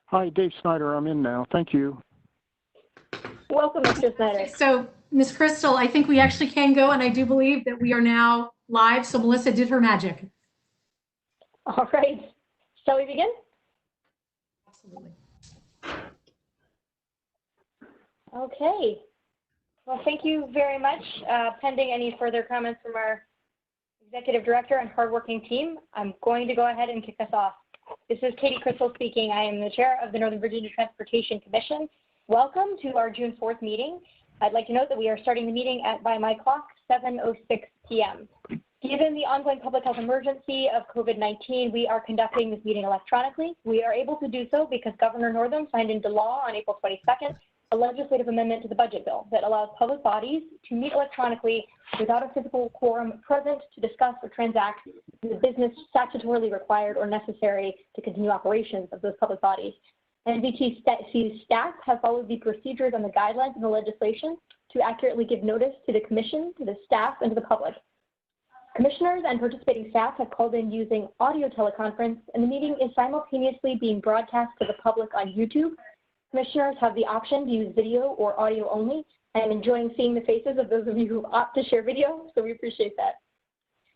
Hi, Dave Snyder. I'm in now. Thank you. Welcome, Mr. Snyder. So, Ms. Crystal, I think we actually can go, and I do believe that we are now live. So Melissa did her magic. All right. Shall we begin? Absolutely. Okay. Well, thank you very much. Pending any further comments from our executive director and hardworking team, I'm going to go ahead and kick us off. This is Katie Crystal speaking. I am the chair of the Northern Virginia Transportation Commission. Welcome to our June 4th meeting. I'd like to note that we are starting the meeting at, by my clock, 7:06 p.m. Given the ongoing public health emergency of COVID-19, we are conducting this meeting electronically. We are able to do so because Governor Northam signed into law on April 22nd a legislative amendment to the budget bill that allows public bodies to meet electronically without a physical quorum present to discuss or transact the business statutorily required or necessary to continue operations of those public bodies. NVTC staff have followed the procedures and the guidelines in the legislation to accurately give notice to the commission, to the staff, and to the public. Commissioners and participating staff have called in using audio teleconference, and the meeting is simultaneously being broadcast to the public on YouTube. Commissioners have the option to use video or audio only. I am enjoying seeing the faces of those of you who opt to share video, so we appreciate that.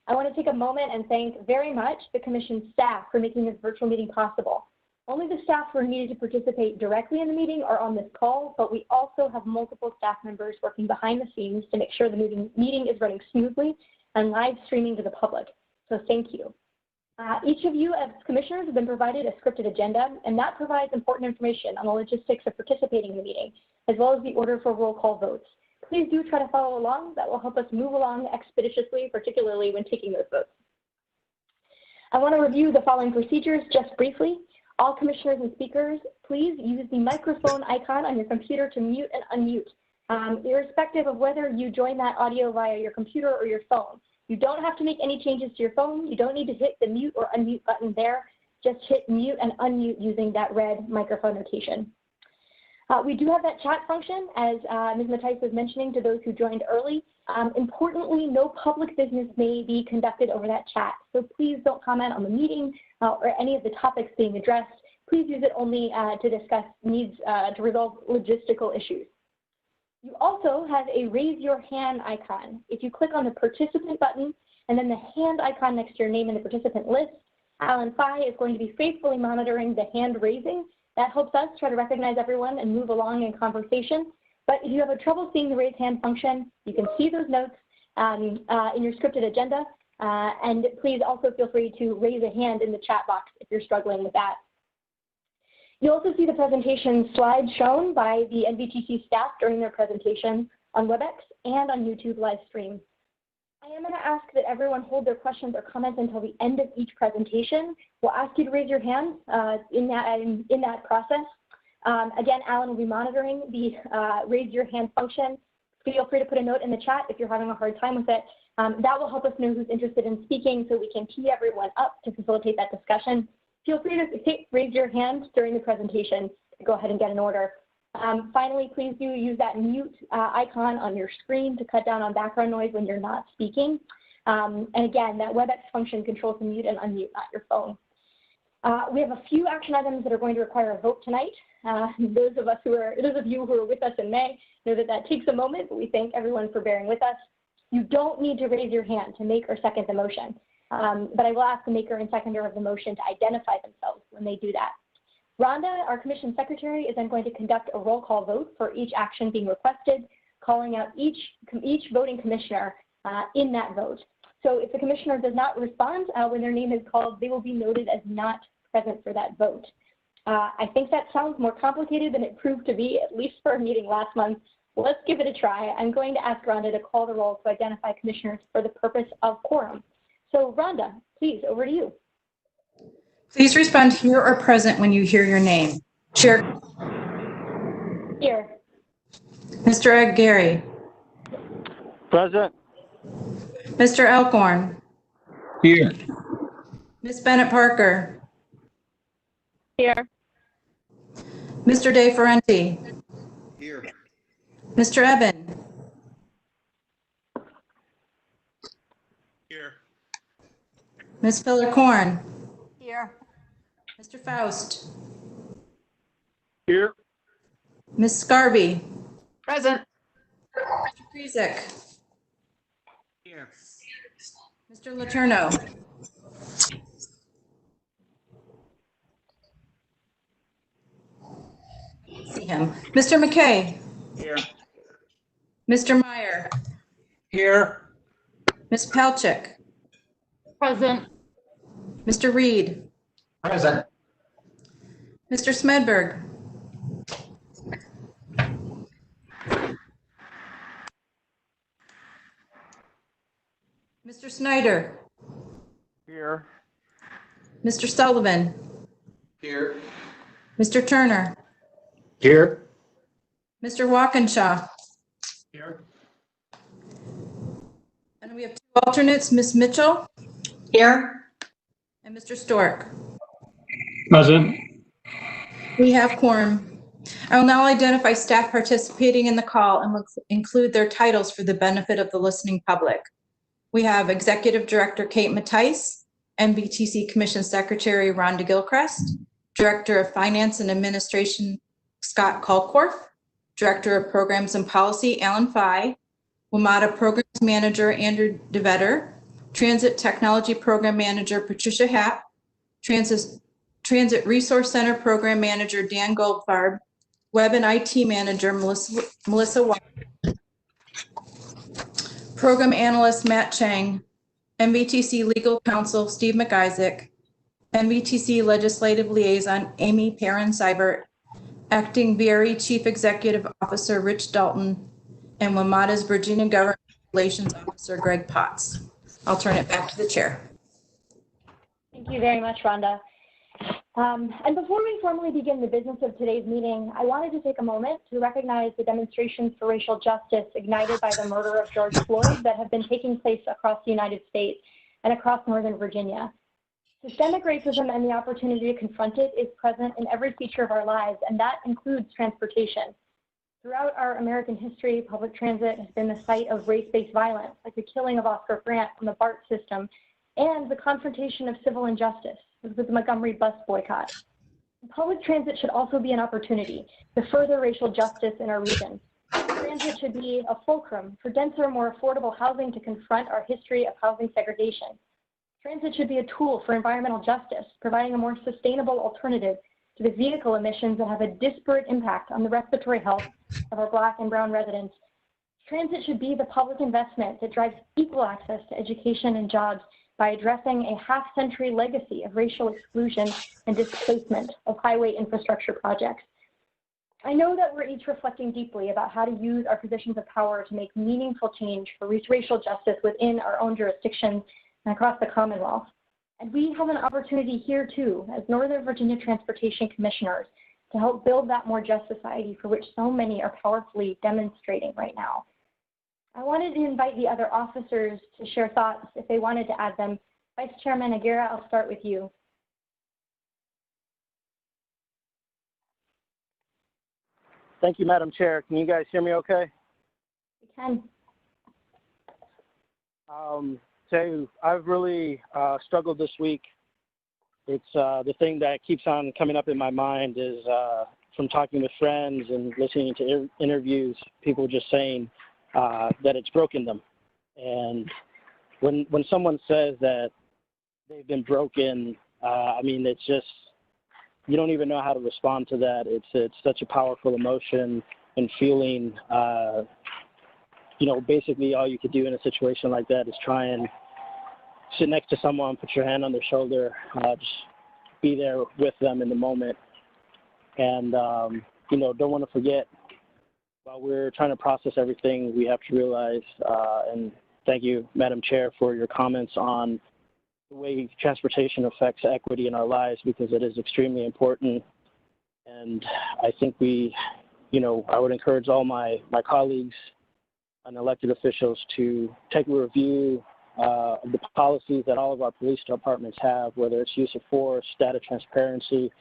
I want to take a moment and thank very much the Commission staff for making this virtual meeting possible. Only the staff who are needed to participate directly in the meeting are on this call, but we also have multiple staff members working behind the scenes to make sure the meeting is running smoothly and live streaming to the public. So thank you. Each of you as commissioners have been provided a scripted agenda, and that provides important information on the logistics of participating in the meeting, as well as the order for roll call votes. Please do try to follow along. That will help us move along expeditiously, particularly when taking those votes. I want to review the following procedures just briefly. All commissioners and speakers, please use the microphone icon on your computer to mute and unmute, irrespective of whether you join that audio via your computer or your phone. You don't have to make any changes to your phone. You don't need to hit the mute or unmute button there. Just hit mute and unmute using that red microphone notation. We do have that chat function, as Ms. Matthijs was mentioning to those who joined early. Importantly, no public business may be conducted over that chat. So please don't comment on the meeting or any of the topics being addressed. Please use it only to discuss needs to resolve logistical issues. You also have a raise your hand icon. If you click on the participant button and then the hand icon next to your name in the participant list, Alan Fye is going to be faithfully monitoring the hand raising. That helps us try to recognize everyone and move along in conversation. But if you have a trouble seeing the raise hand function, you can see those notes in your scripted agenda. And please also feel free to raise a hand in the chat box if you're struggling with that. You'll also see the presentation slides shown by the NVTC staff during their presentation on WebEx and on YouTube live stream. I am going to ask that everyone hold their questions or comments until the end of each presentation. We'll ask you to raise your hand in that process. Again, Alan will be monitoring the raise your hand function. Feel free to put a note in the chat if you're having a hard time with it. That will help us know who's interested in speaking so we can tee everyone up to facilitate that discussion. Feel free to raise your hand during the presentation to go ahead and get an order. Finally, please do use that mute icon on your screen to cut down on background noise when you're not speaking. And again, that WebEx function controls the mute and unmute, not your phone. We have a few action items that are going to require a vote tonight. Those of you who are with us in May know that that takes a moment, but we thank everyone for bearing with us. You don't need to raise your hand to make or second the motion. But I will ask the maker and seconder of the motion to identify themselves when they do that. Rhonda, our commission secretary, is then going to conduct a roll call vote for each action being requested, calling out each voting commissioner in that vote. So if the commissioner does not respond when their name is called, they will be noted as not present for that vote. I think that sounds more complicated than it proved to be, at least for our meeting last month. Let's give it a try. I'm going to ask Rhonda to call the roll to identify commissioners for the purpose of quorum. So Rhonda, please, over to you. Please respond here or present when you hear your name. Chair. Here. Mr. Aguirre. Present. Mr. Elkhorn. Here. Ms. Bennett Parker. Here. Mr. De Ferenti. Here. Mr. Eben. Here. Ms. Filler-Korn. Here. Mr. Faust. Here. Ms. Scarby, Present. Mr. Krizik, Here. Mr. Letourneau. See him. Mr. McKay, Here. Mr. Meyer, Here. Ms. Palchik, Present. Mr. Reed, Present. Mr. Smedberg, Mr. Snyder, Here. Mr. Sullivan, Here. Mr. Turner, Here. Mr. Walkinshaw, Here. and we have two alternates, Ms. Mitchell Here. and Mr. Stork. Present. We have quorum. I will now identify staff participating in the call and will include their titles for the benefit of the listening public. We have Executive Director Kate Mattice, NVTC Commission Secretary Rhonda Gilchrist, Director of Finance and Administration Scott Kalkorff, Director of Programs and Policy Alan Fye, WMATA Programs Manager Andrew DeVetter, Transit Technology Program Manager Patricia Happ, Transit Resource Center Program Manager Dan Goldfarb, Web and IT Manager Melissa White, Program Analyst Matt Chang, NVTC Legal Counsel Steve McIsaac, NVTC Legislative Liaison Amy Perrin-Seibert, Acting VRE Chief Executive Officer Rich Dalton, and WMATA's Virginia Government Relations Officer Greg Potts. I'll turn it back to the chair. Thank you very much, Rhonda. And before we formally begin the business of today's meeting, I wanted to take a moment to recognize the demonstrations for racial justice ignited by the murder of George Floyd that have been taking place across the United States and across Northern Virginia. Systemic racism and the opportunity to confront it is present in every feature of our lives, and that includes transportation. Throughout our American history, public transit has been the site of race-based violence, like the killing of Oscar Grant on the BART system, and the confrontation of civil injustice with the Montgomery bus boycott. Public transit should also be an opportunity to further racial justice in our region. Transit should be a fulcrum for denser, more affordable housing to confront our history of housing segregation. Transit should be a tool for environmental justice, providing a more sustainable alternative to the vehicle emissions that have a disparate impact on the respiratory health of our Black and Brown residents. Transit should be the public investment that drives equal access to education and jobs by addressing a half-century legacy of racial exclusion and displacement of highway infrastructure projects. I know that we're each reflecting deeply about how to use our positions of power to make meaningful change for racial justice within our own jurisdictions and across the Commonwealth. And we have an opportunity here too, as Northern Virginia Transportation Commissioners, to help build that more just society for which so many are powerfully demonstrating right now. I wanted to invite the other officers to share thoughts if they wanted to add them. Vice Chairman Aguirre, I'll start with you. Thank you, Madam Chair. Can you guys hear me okay? We can. I've really struggled this week. It's the thing that keeps on coming up in my mind is from talking with friends and listening to interviews, people just saying that it's broken them. And when someone says that they've been broken, I mean, it's just, you don't even know how to respond to that. It's such a powerful emotion and feeling. Basically all you could do in a situation like that is try and sit next to someone, put your hand on their shoulder, just be there with them in the moment. And, don't want to forget, while we're trying to process everything, we have to realize, and thank you, Madam Chair, for your comments on the way transportation affects equity in our lives, because it is extremely important. And I think I would encourage all my colleagues and elected officials to take a review of the policies that all of our police departments have, whether it's use of force, data transparency,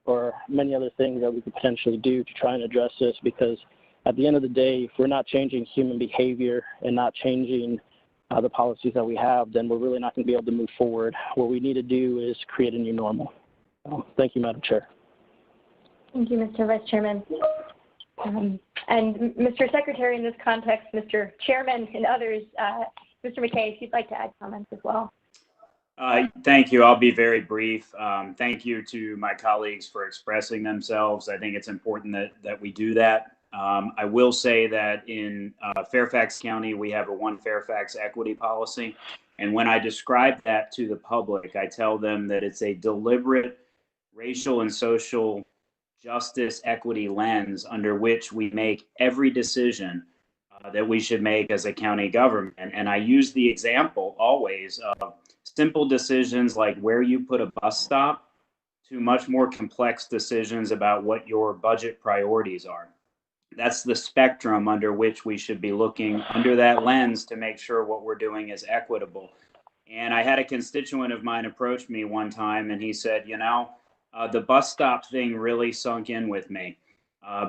or many other things that we could potentially do to try and address this, because at the end of the day, if we're not changing human behavior and not changing the policies that we have, then we're really not going to be able to move forward. What we need to do is create a new normal. Thank you, Madam Chair. Thank you, Mr. Vice Chairman. And Mr. Secretary, in this context, Mr. Chairman and others, Mr. McKay, if you'd like to add comments as well. Thank you. I'll be very brief. Thank you to my colleagues for expressing themselves. I think it's important that we do that. I will say that in Fairfax County, we have a One Fairfax equity policy. And when I describe that to the public, I tell them that it's a deliberate racial and social justice equity lens under which we make every decision that we should make as a county government. And I use the example always of simple decisions like where you put a bus stop to much more complex decisions about what your budget priorities are. That's the spectrum under which we should be looking under that lens to make sure what we're doing is equitable. And I had a constituent of mine approach me one time and he said, you know, the bus stop thing really sunk in with me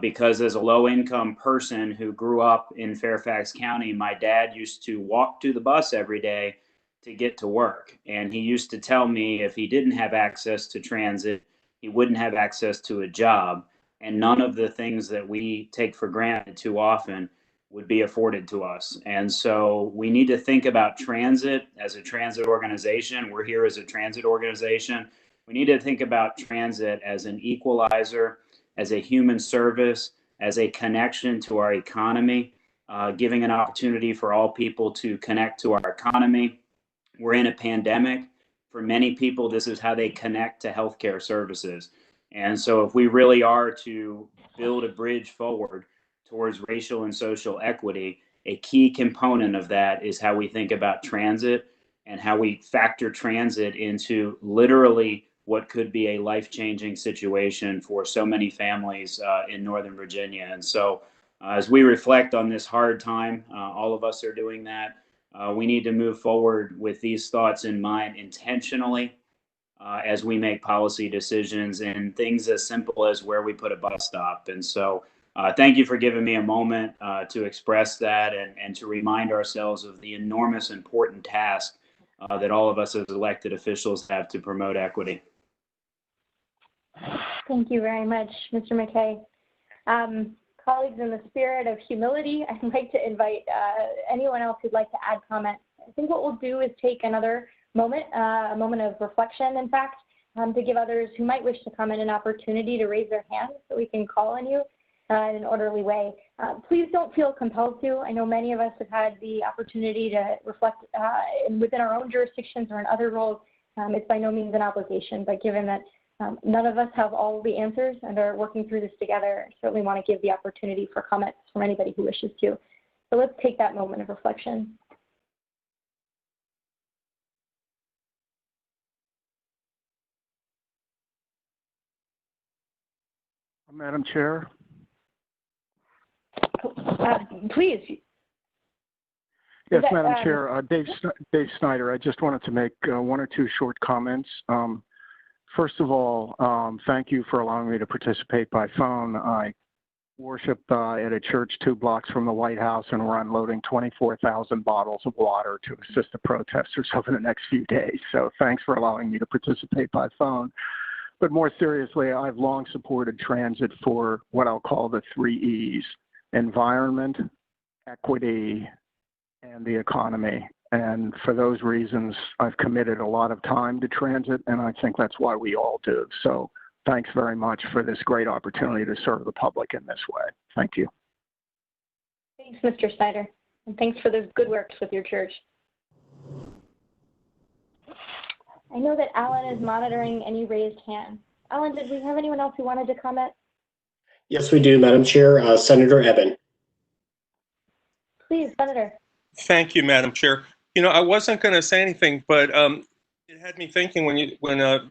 because as a low income person who grew up in Fairfax County, my dad used to walk to the bus every day to get to work. And he used to tell me if he didn't have access to transit, he wouldn't have access to a job. And none of the things that we take for granted too often would be afforded to us. And so we need to think about transit as a transit organization. We're here as a transit organization. We need to think about transit as an equalizer, as a human service, as a connection to our economy, giving an opportunity for all people to connect to our economy. We're in a pandemic. For many people, this is how they connect to healthcare services. And so if we really are to build a bridge forward towards racial and social equity, a key component of that is how we think about transit and how we factor transit into literally what could be a life-changing situation for so many families in Northern Virginia. And so as we reflect on this hard time, all of us are doing that. We need to move forward with these thoughts in mind intentionally as we make policy decisions and things as simple as where we put a bus stop. And so thank you for giving me a moment to express that and to remind ourselves of the enormous important task that all of us as elected officials have to promote equity. Thank you very much, Mr. McKay. Colleagues, in the spirit of humility, I'd like to invite anyone else who'd like to add comments. I think what we'll do is take another moment, a moment of reflection, in fact, to give others who might wish to comment an opportunity to raise their hands so we can call on you in an orderly way. Please don't feel compelled to. I know many of us have had the opportunity to reflect within our own jurisdictions or in other roles. It's by no means an obligation, but given that none of us have all the answers and are working through this together, I certainly want to give the opportunity for comments from anybody who wishes to. So let's take that moment of reflection. Madam Chair. Please. Yes, Madam Chair. Dave Snyder. I just wanted to make one or two short comments. First of all, thank you for allowing me to participate by phone. I worship at a church 2 blocks from the White House, and we're unloading 24,000 bottles of water to assist the protesters over the next few days. So thanks for allowing me to participate by phone. But more seriously, I've long supported transit for what I'll call the 3 E's: environment, equity, and the economy. And for those reasons, I've committed a lot of time to transit, and I think that's why we all do. So thanks very much for this great opportunity to serve the public in this way. Thank you. Thanks, Mr. Snyder, and thanks for those good works with your church. I know that Alan is monitoring any raised hands. Alan, did we have anyone else who wanted to comment? Yes, we do, Madam Chair. Senator Eben. Please, Senator. Thank you, Madam Chair. You know, I wasn't going to say anything, but it had me thinking when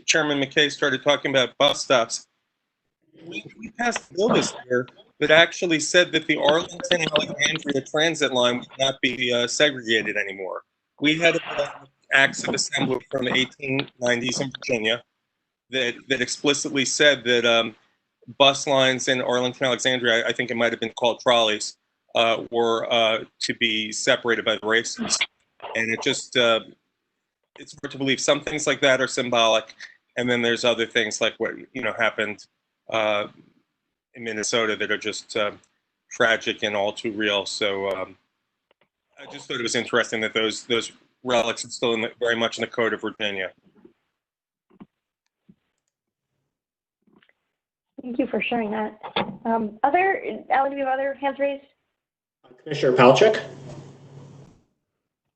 Chairman McKay started talking about bus stops. We passed a bill this year that actually said that the Arlington-Alexandria transit line would not be segregated anymore. We had acts of assembly from the 1890s in Virginia that explicitly said that bus lines in Arlington-Alexandria, I think it might have been called trolleys, were to be separated by the races. And it just, it's hard to believe some things like that are symbolic. And then there's other things like what, happened in Minnesota that are just tragic and all too real. So I just thought it was interesting that those relics are still very much in the Code of Virginia. Thank you for sharing that. Alan, do we have other hands raised? Commissioner Palchik?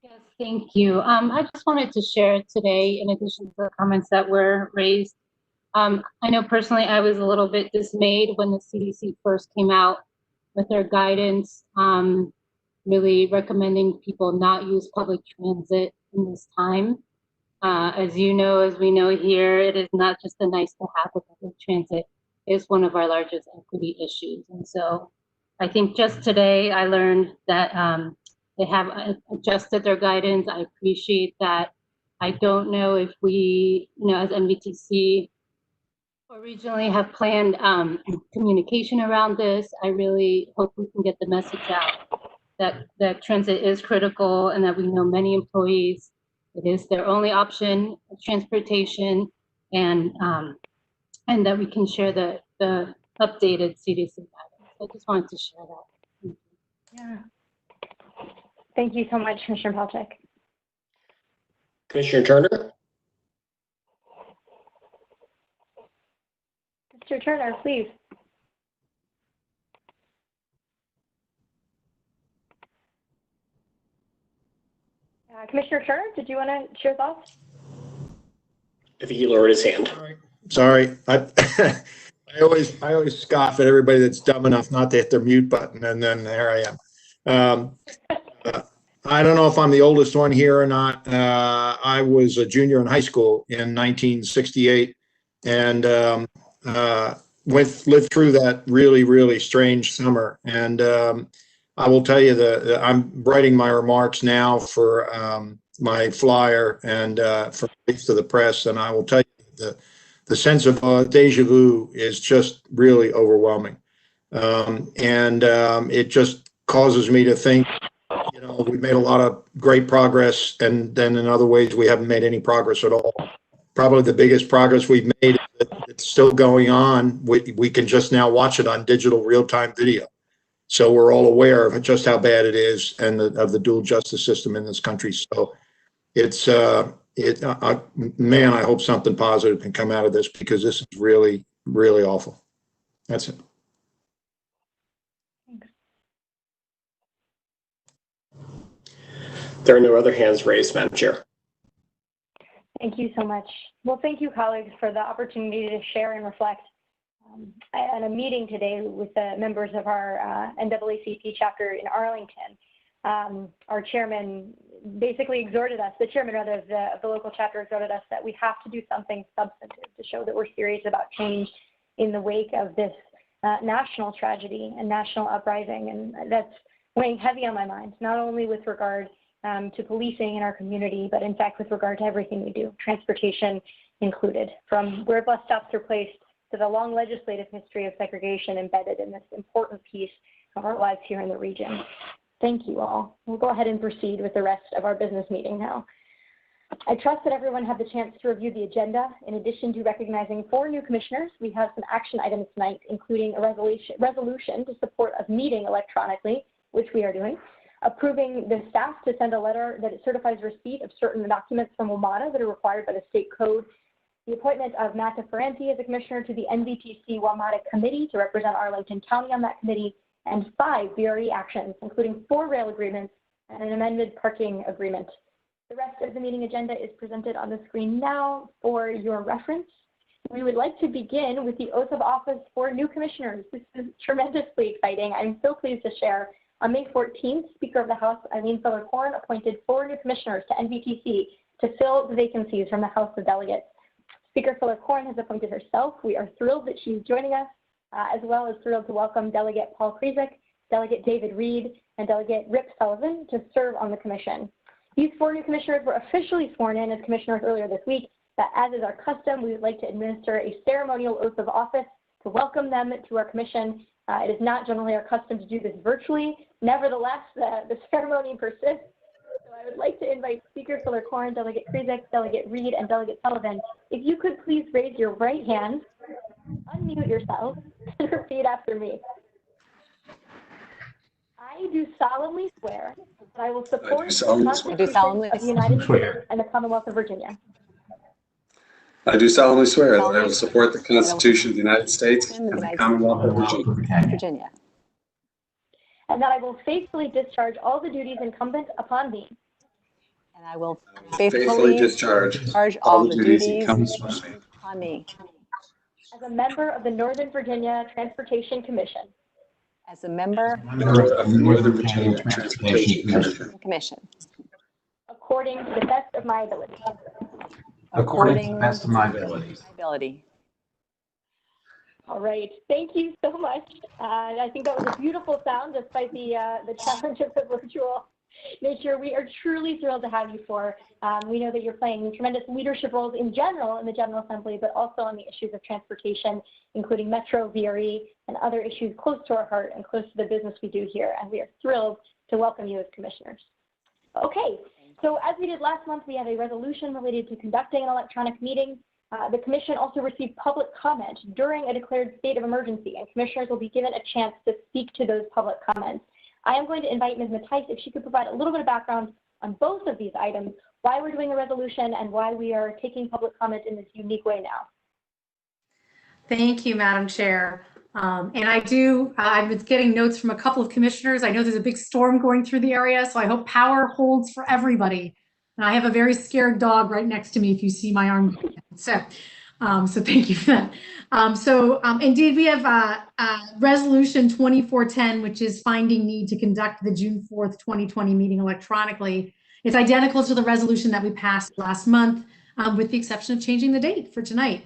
Yes, thank you. I just wanted to share today, in addition to the comments that were raised, I know personally I was a little bit dismayed when the CDC first came out with their guidance, really recommending people not use public transit in this time. As you know, as we know here, it is not just a nice to have with public transit. It's one of our largest equity issues. And so I think just today I learned that they have adjusted their guidance. I appreciate that. I don't know if we, as NVTC or regionally have planned communication around this. I really hope we can get the message out that transit is critical and that we know many employees, it is their only option of transportation, and that we can share the updated CDC guidance. I just wanted to share that. Yeah. Thank you so much, Commissioner Palchik. Commissioner Turner? Mr. Turner, please. Commissioner Turner, did you want to share thoughts? I think he lowered his hand. Sorry. I always scoff at everybody that's dumb enough not to hit their mute button, and then there I am. I don't know if I'm the oldest one here or not. I was a junior in high school in 1968, and lived through that really, really strange summer. And I will tell you that I'm writing my remarks now for my flyer and for to the press, and I will tell you the sense of deja vu is just really overwhelming, and it just causes me to think. We've made a lot of great progress, and then in other ways we haven't made any progress at all. Probably the biggest progress we've made is that it's still going on. We can just now watch it on digital real-time video. So we're all aware of just how bad it is and of the dual justice system in this country. So it's, man, I hope something positive can come out of this, because this is really, really awful. That's it. There are no other hands raised, Madam Chair. Thank you so much. Well, thank you, colleagues, for the opportunity to share and reflect at a meeting today with the members of our NAACP chapter in Arlington. Our chairman basically exhorted us, the chairman rather of the local chapter exhorted us that we have to do something substantive to show that we're serious about change in the wake of this national tragedy and national uprising. And that's weighing heavy on my mind, not only with regard to policing in our community, but in fact with regard to everything we do, transportation included, from where bus stops are placed to the long legislative history of segregation embedded in this important piece of our lives here in the region. Thank you all. We'll go ahead and proceed with the rest of our business meeting now. I trust that everyone had the chance to review the agenda. In addition to recognizing 4 new commissioners, we have some action items tonight, including a resolution to support us meeting electronically, which we are doing, approving the staff to send a letter that it certifies receipt of certain documents from WMATA that are required by the state code, the appointment of Matt Ferranti as a commissioner to the NVTC WMATA committee to represent Arlington County on that committee, and 5 VRE actions, including 4 rail agreements and an amended parking agreement. The rest of the meeting agenda is presented on the screen now for your reference. We would like to begin with the oath of office for new commissioners. This is tremendously exciting. I'm so pleased to share. On May 14th, Speaker of the House, Eileen Feller-Corn, appointed 4 new commissioners to NVTC to fill the vacancies from the House of Delegates. Speaker Feller-Corn has appointed herself. We are thrilled that she's joining us, as well as thrilled to welcome Delegate Paul Krizek, Delegate David Reed, and Delegate Rip Sullivan to serve on the commission. These 4 new commissioners were officially sworn in as commissioners earlier this week, but as is our custom, we would like to administer a ceremonial oath of office to welcome them to our commission. It is not generally our custom to do this virtually. Nevertheless, the ceremony persists. So I would like to invite Speaker Feller-Corn, Delegate Krizek, Delegate Reed, and Delegate Sullivan. If you could please raise your right hand unmute yourself and repeat after me. I do solemnly swear that I will support the Constitution of the United States and the Commonwealth of Virginia. I do solemnly swear that I will support the Constitution of the United States and the Commonwealth of Virginia. And that I will faithfully discharge all the duties incumbent upon me. And I will Faithfully discharge all the duties incumbent upon me. As a member of the Northern Virginia Transportation Commission. As a member of the Northern Virginia Transportation Commission. According to the best of my ability. According to the best of my ability. All right. Thank you so much. I think that was a beautiful sound despite the challenge of the virtual nature. We are truly thrilled to have you for. We know that you're playing tremendous leadership roles in general in the General Assembly, but also on the issues of transportation, including Metro, VRE, and other issues close to our heart and close to the business we do here. And we are thrilled to welcome you as commissioners. Okay, so as we did last month, we have a resolution related to conducting an electronic meeting. The commission also received public comment during a declared state of emergency, and commissioners will be given a chance to speak to those public comments. I am going to invite Ms. Mattice if she could provide a little bit of background on both of these items, why we're doing a resolution and why we are taking public comment in this unique way now. Thank you, Madam Chair. And I was getting notes from a couple of commissioners. I know there's a big storm going through the area, so I hope power holds for everybody. And I have a very scared dog right next to me if you see my arm. So thank you for that. Indeed, we have Resolution 2410, which is finding need to conduct the June 4th, 2020 meeting electronically. It's identical to the resolution that we passed last month, with the exception of changing the date for tonight.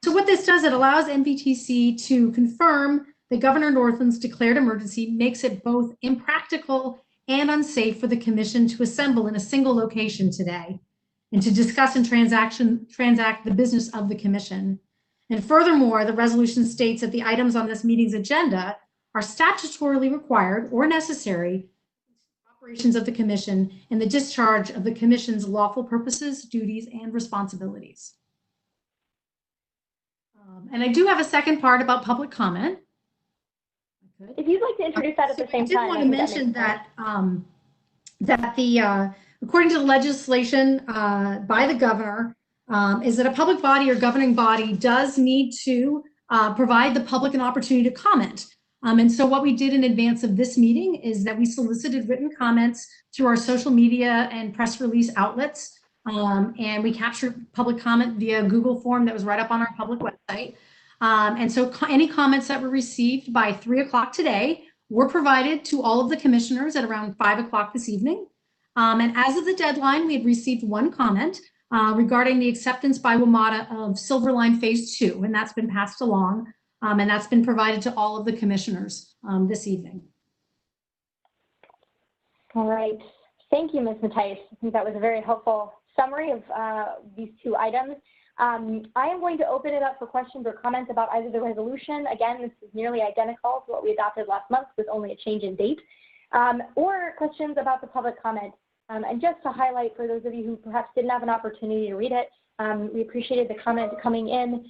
So what this does, it allows NVTC to confirm that Governor Northam's declared emergency makes it both impractical and unsafe for the commission to assemble in a single location today and to discuss and transact the business of the commission. And furthermore, the resolution states that the items on this meeting's agenda are statutorily required or necessary operations of the commission and the discharge of the commission's lawful purposes, duties, and responsibilities. And I do have a second part about public comment. If you'd like to introduce that at the same time. I did want to mention that according to the legislation by the governor, is that a public body or governing body does need to provide the public an opportunity to comment. And so what we did in advance of this meeting is that we solicited written comments through our social media and press release outlets. And we captured public comment via Google form that was right up on our public website. And so any comments that were received by 3 o'clock today were provided to all of the commissioners at around 5 o'clock this evening. And as of the deadline, we had received one comment regarding the acceptance by WMATA of Silverline Phase 2, and that's been passed along, and that's been provided to all of the commissioners this evening. All right. Thank you, Ms. Mattice. I think that was a very helpful summary of these two items. I am going to open it up for questions or comments about either the resolution. Again, this is nearly identical to what we adopted last month with only a change in date, or questions about the public comment. And just to highlight for those of you who perhaps didn't have an opportunity to read it, we appreciated the comment coming in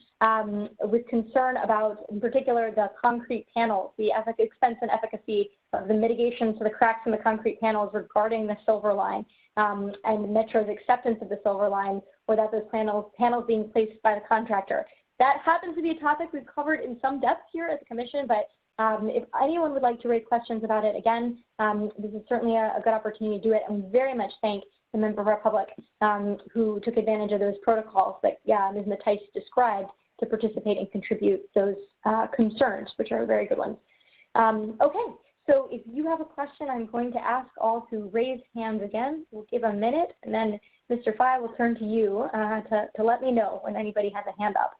with concern about, in particular, the concrete panels, the expense and efficacy of the mitigation to the cracks in the concrete panels regarding the Silver Line and Metro's acceptance of the Silver Line, or that those panels being placed by the contractor. That happens to be a topic we've covered in some depth here at the commission, but if anyone would like to raise questions about it, again, this is certainly a good opportunity to do it. And we very much thank the member of our public who took advantage of those protocols that Ms. Mattice described to participate and contribute those concerns, which are very good ones. Okay, so if you have a question, I'm going to ask all to raise hands again. We'll give a minute, and then Mr. Fye will turn to you to let me know when anybody has a hand up.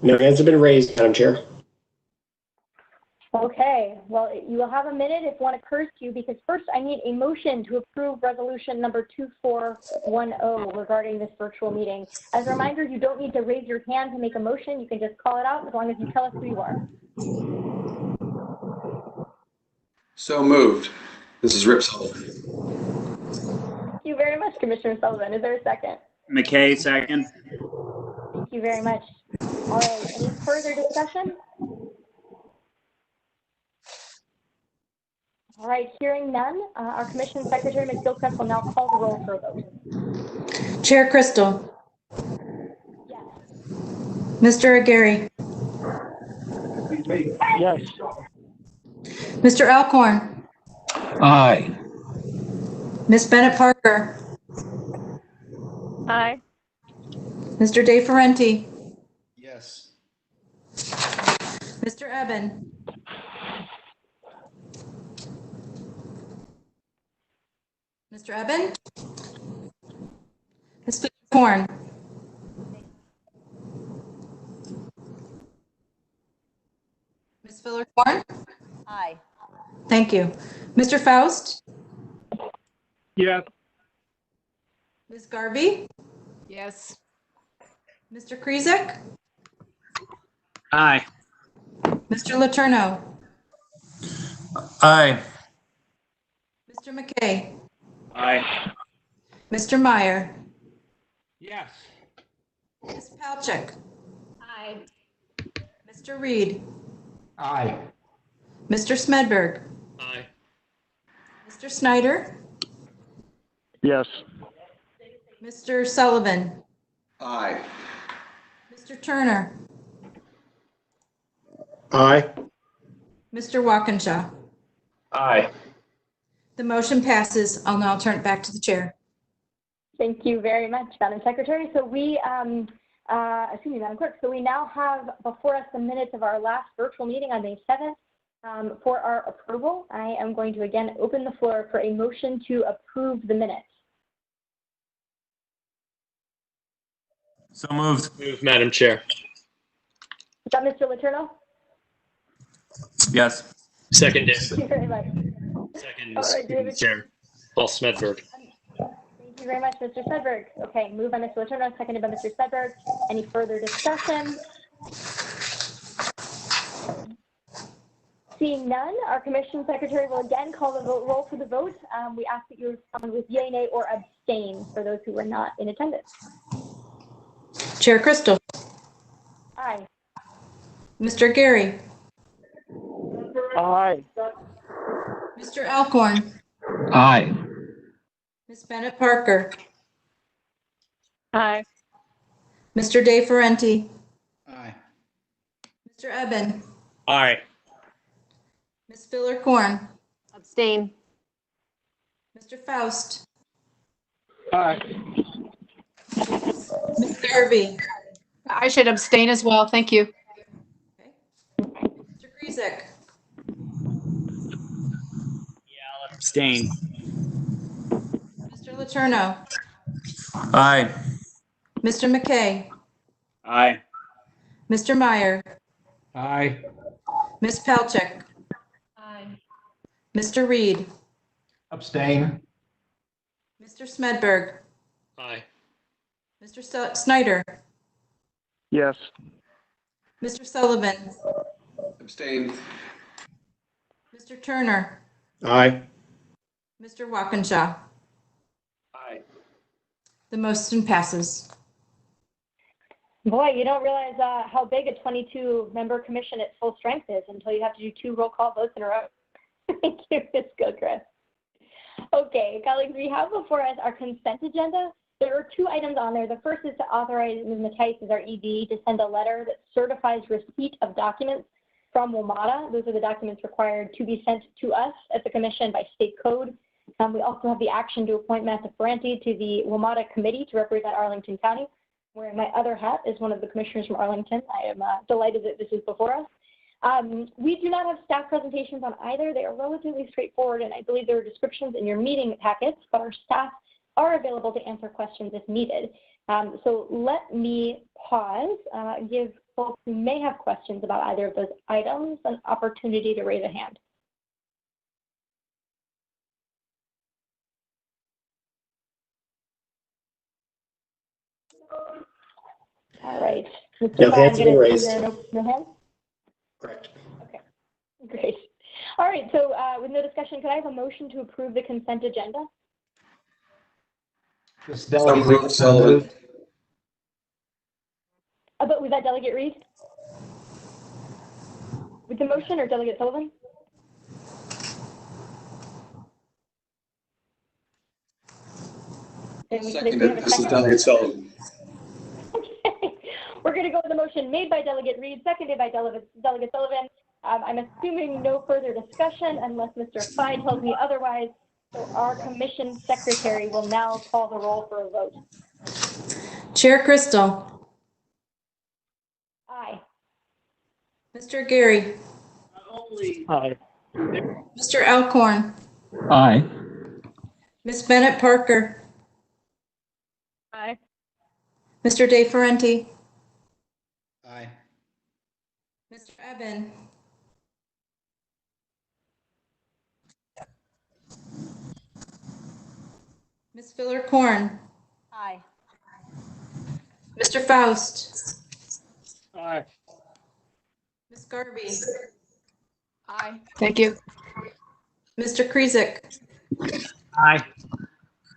No hands have been raised, Madam Chair. Okay, well, you will have a minute if one occurs to you, because first I need a motion to approve resolution number 2410 regarding this virtual meeting. As a reminder, you don't need to raise your hand to make a motion. You can just call it out as long as you tell us who you are. So moved. This is Rip Sullivan. Thank you very much, Commissioner Sullivan. Is there a second? McKay, second. Thank you very much. All right, any further discussion? All right, hearing none, our Commission Secretary, Ms. Gilchrist, will now call the roll for a vote. Chair Crystal. Yes. Mr. Aguirre. Yes. Mr. Alcorn. Aye. Ms. Bennett Parker. Aye. Mr. De Ferrenti. Yes. Mr. Eben. Mr. Eben? Ms. Corn. Ms. Filler-Corn? Aye. Thank you. Mr. Faust? Yes. Ms. Garvey? Yes. Mr. Krezek? Aye. Mr. Letourneau? Aye. Mr. McKay? Aye. Mr. Meyer? Yes. Ms. Palchik? Aye. Mr. Reed? Aye. Mr. Smedberg? Aye. Mr. Snyder? Yes. Mr. Sullivan? Aye. Mr. Turner? Aye. Mr. Walkinshaw? Aye. The motion passes. I'll now turn it back to the chair. Thank you very much, Madam Secretary. So we, excuse me, Madam Clerk, so we now have before us the minutes of our last virtual meeting on May 7th for our approval. I am going to again open the floor for a motion to approve the minutes. So moved. Move, Madam Chair. Is that Mr. Letourneau? Yes. Second. Thank you very much. Second, All right, David. Chair. Paul Smedberg. Thank you very much, Mr. Sedberg. Okay, moved by Mr. Letourneau, seconded by Mr. Sedberg. Any further discussion? Seeing none, our Commission Secretary will again call the roll for the vote. We ask that you respond with yea, nay, or abstain for those who were not in attendance. Chair Crystal? Aye. Mr. Gary? Aye. Mr. Alcorn? Aye. Ms. Bennett Parker? Aye. Mr. De Ferrenti? Aye. Mr. Eben? Aye. Ms. Filler-Corn? Abstain. Mr. Faust? Aye. Ms. Garvey? I should abstain as well. Thank you. Mr. Krezek? Abstain. Mr. Letourneau? Aye. Mr. McKay? Aye. Mr. Meyer? Aye. Ms. Palchik? Aye. Mr. Reed? Abstain. Mr. Smedberg? Aye. Mr. Snyder? Yes. Mr. Sullivan? Abstain. Mr. Turner? Aye. Mr. Walkinshaw? Aye. The motion passes. Boy, you don't realize how big a 22-member commission at full strength is until you have to do 2 roll call votes in a row. Thank you, Ms. Gilchrist. Okay, colleagues, we have before us our consent agenda. There are 2 items on there. The first is to authorize Ms. Mattice, as our ED, to send a letter that certifies receipt of documents from WMATA. Those are the documents required to be sent to us at the Commission by state code. We also have the action to appoint Matthew Ferrenti to the WMATA committee to represent Arlington County. Wearing my other hat as one of the commissioners from Arlington. I am delighted that this is before us. We do not have staff presentations on either. They are relatively straightforward, and I believe there are descriptions in your meeting packets, but our staff are available to answer questions if needed. So let me pause, give folks who may have questions about either of those items an opportunity to raise a hand. All right. No hands have been raised. No hands? Correct. Okay, great. All right, so with no discussion, could I have a motion to approve the consent agenda? So moved, Sullivan. But was that Delegate Reed? With the motion or Delegate Sullivan? Seconded. This is Delegate Sullivan. Okay. We're going to go with the motion made by Delegate Reed, seconded by Delegate Sullivan. I'm assuming no further discussion unless Mr. Fye tells me otherwise. So our commission secretary will now call the roll for a vote. Chair Crystal. Aye. Mr. Gary. Aye. Mr. Alcorn. Aye. Ms. Bennett Parker. Aye. Mr. De Ferenti. Aye. Mr. Eben. Ms. Filler-Korn. Aye. Mr. Faust. Aye. Ms. Garvey. Aye. Thank you. Mr. Krizik. Aye.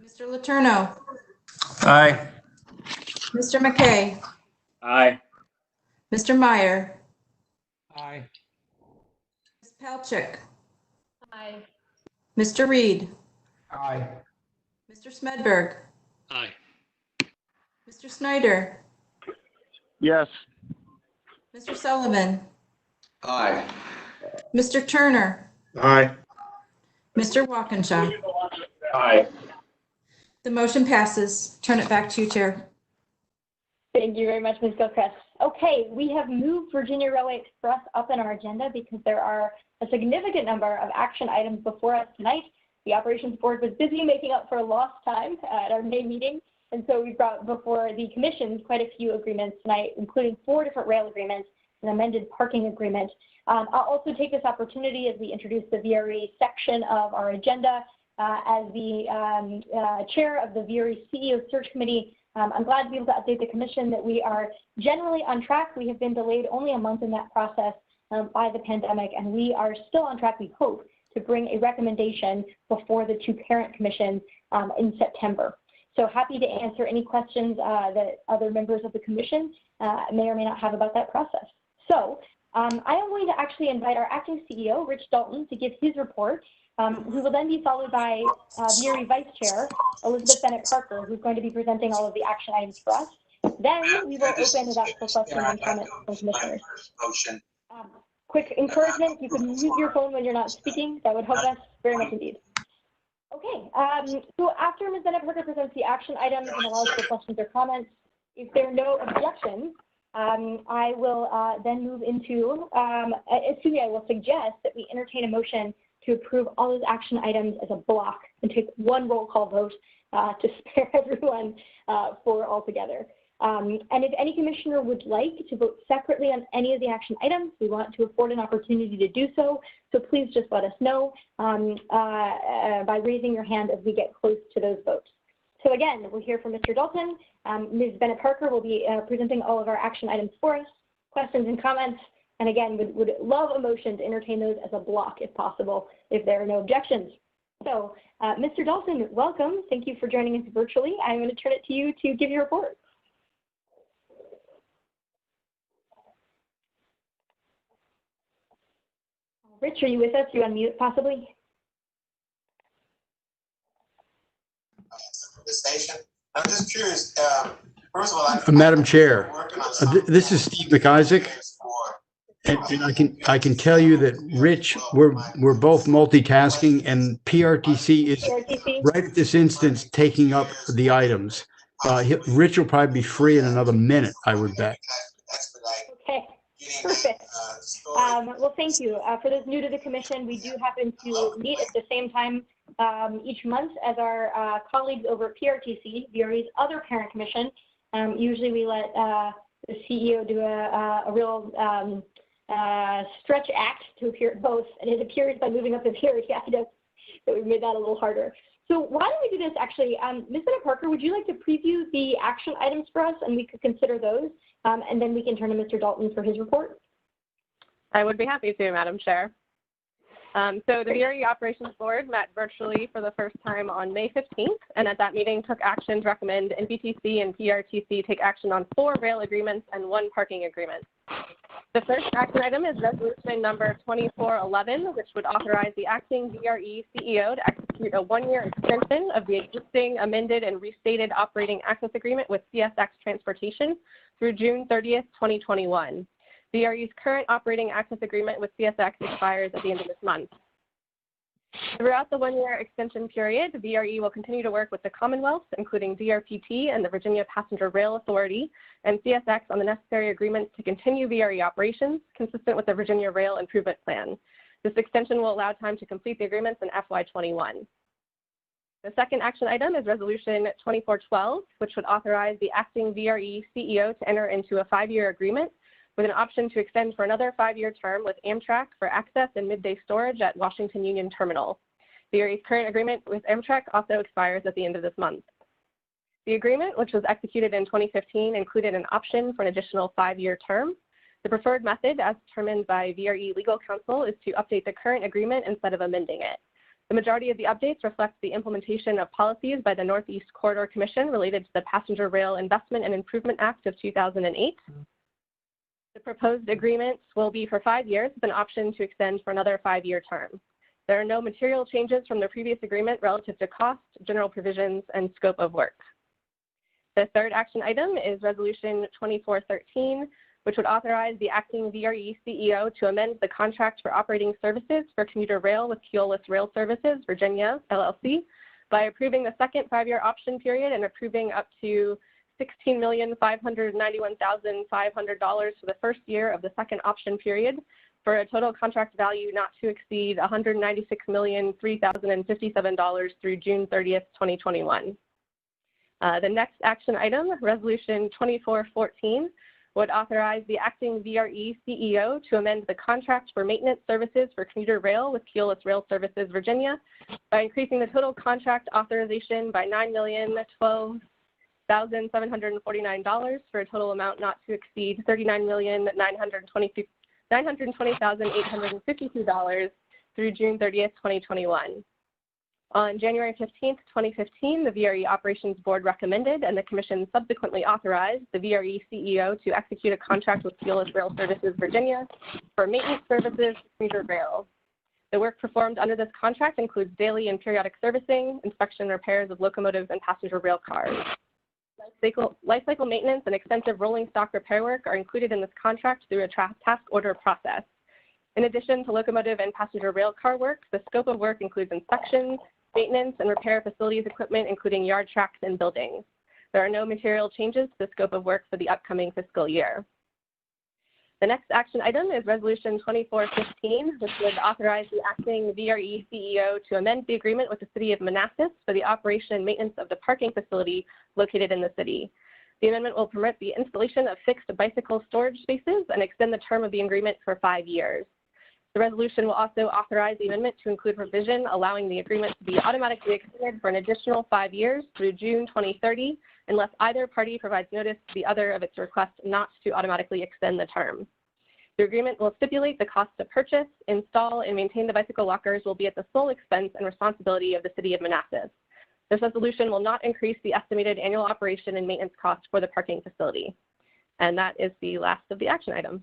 Mr. Letourneau. Aye. Mr. McKay. Aye. Mr. Meyer. Aye. Ms. Palchik. Aye. Mr. Reed. Aye. Mr. Smedberg. Aye. Mr. Snyder. Yes. Mr. Sullivan. Aye. Mr. Turner. Aye. Mr. Walkinshaw. Aye. The motion passes. Turn it back to you, Chair. Thank you very much, Ms. Gilchrist. Okay, we have moved Virginia Railway Express up in our agenda because there are a significant number of action items before us tonight. The Operations Board was busy making up for lost time at our May meeting, and so we brought before the commissions quite a few agreements tonight, including 4 different rail agreements, an amended parking agreement. I'll also take this opportunity as we introduce the VRE section of our agenda. As the chair of the VRE CEO Search Committee, I'm glad to be able to update the commission that we are generally on track. We have been delayed only a month in that process by the pandemic, and we are still on track, we hope, to bring a recommendation before the 2 parent commissions in September. So happy to answer any questions that other members of the commission may or may not have about that process. So I am going to actually invite our acting CEO, Rich Dalton, to give his report, who will then be followed by VRE Vice Chair, Elizabeth Bennett Parker, who's going to be presenting all of the action items for us. Then we will open it up for questions and comments from commissioners. Quick encouragement, you can mute your phone when you're not speaking. That would help us very much indeed. Okay, so after Ms. Bennett Parker presents the action items and allows for questions or comments, if there are no objections, I will then move into, I will suggest that we entertain a motion to approve all those action items as a block and take one roll call vote to spare everyone for all together. And if any commissioner would like to vote separately on any of the action items, we want to afford an opportunity to do so. So please just let us know by raising your hand as we get close to those votes. So again, we'll hear from Mr. Dalton. Ms. Bennett Parker will be presenting all of our action items for us, questions and comments. And again, would love a motion to entertain those as a block if possible, if there are no objections. So Mr. Dalton, welcome. Thank you for joining us virtually. I'm going to turn it to you to give your report. Rich, are you with us? You unmute possibly? The station. I'm just curious. First of all, Madam Chair, this is Steve McIsaac, and I can tell you that Rich, we're both multitasking, and PRTC is right at this instance taking up the items. Rich will probably be free in another minute, I would bet. Okay, perfect. Well, thank you. For those new to the commission, we do happen to meet at the same time each month as our colleagues over at PRTC, VRE's other parent commission. Usually we let the CEO do a real stretch act to appear at both, and it appears by moving up the VRE items that we've made that a little harder. So why don't we do this actually? Ms. Bennett Parker, would you like to preview the action items for us and we could consider those, and then we can turn to Mr. Dalton for his report? I would be happy to, Madam Chair. So the VRE Operations Board met virtually for the first time on May 15th, and at that meeting took action to recommend NVTC and PRTC take action on 4 rail agreements and 1 parking agreement. The first action item is resolution number 2411, which would authorize the acting VRE CEO to execute a 1-year extension of the existing amended and restated operating access agreement with CSX Transportation through June 30th, 2021. VRE's current operating access agreement with CSX expires at the end of this month. Throughout the 1-year extension period, VRE will continue to work with the Commonwealth, including DRPT and the Virginia Passenger Rail Authority, and CSX on the necessary agreements to continue VRE operations consistent with the Virginia Rail Improvement Plan. This extension will allow time to complete the agreements in FY21. The second action item is Resolution 2412, which would authorize the acting VRE CEO to enter into a 5-year agreement with an option to extend for another 5-year term with Amtrak for access and midday storage at Washington Union Terminal. VRE's current agreement with Amtrak also expires at the end of this month. The agreement, which was executed in 2015, included an option for an additional 5-year term. The preferred method, as determined by VRE Legal Counsel, is to update the current agreement instead of amending it. The majority of the updates reflect the implementation of policies by the Northeast Corridor Commission related to the Passenger Rail Investment and Improvement Act of 2008. The proposed agreements will be for 5 years with an option to extend for another 5-year term. There are no material changes from the previous agreement relative to cost, general provisions, and scope of work. The third action item is Resolution 2413, which would authorize the acting VRE CEO to amend the contract for operating services for commuter rail with Keolis Rail Services, Virginia, LLC, by approving the second 5-year option period and approving up to $16,591,500 for the first year of the second option period, for a total contract value not to exceed $196,003,057 through June 30th, 2021. The next action item, Resolution 2414, would authorize the acting VRE CEO to amend the contract for maintenance services for commuter rail with Keolis Rail Services, Virginia, by increasing the total contract authorization by $9,012,749 for a total amount not to exceed $39,920,852 through June 30th, 2021. On January 15th, 2015, the VRE Operations Board recommended and the Commission subsequently authorized the VRE CEO to execute a contract with Keolis Rail Services, Virginia for maintenance services for commuter rail. The work performed under this contract includes daily and periodic servicing, inspection and repairs of locomotives and passenger rail cars. Life cycle maintenance and extensive rolling stock repair work are included in this contract through a task order process. In addition to locomotive and passenger rail car work, the scope of work includes inspections, maintenance, and repair of facilities equipment, including yard tracks and buildings. There are no material changes to the scope of work for the upcoming fiscal year. The next action item is Resolution 2415, which would authorize the acting VRE CEO to amend the agreement with the City of Manassas for the operation and maintenance of the parking facility located in the city. The amendment will permit the installation of fixed bicycle storage spaces and extend the term of the agreement for 5 years. The resolution will also authorize the amendment to include provision allowing the agreement to be automatically extended for an additional 5 years through June 2030, unless either party provides notice to the other of its request not to automatically extend the term. The agreement will stipulate the cost to purchase, install, and maintain the bicycle lockers will be at the sole expense and responsibility of the City of Manassas. This resolution will not increase the estimated annual operation and maintenance cost for the parking facility. And that is the last of the action items.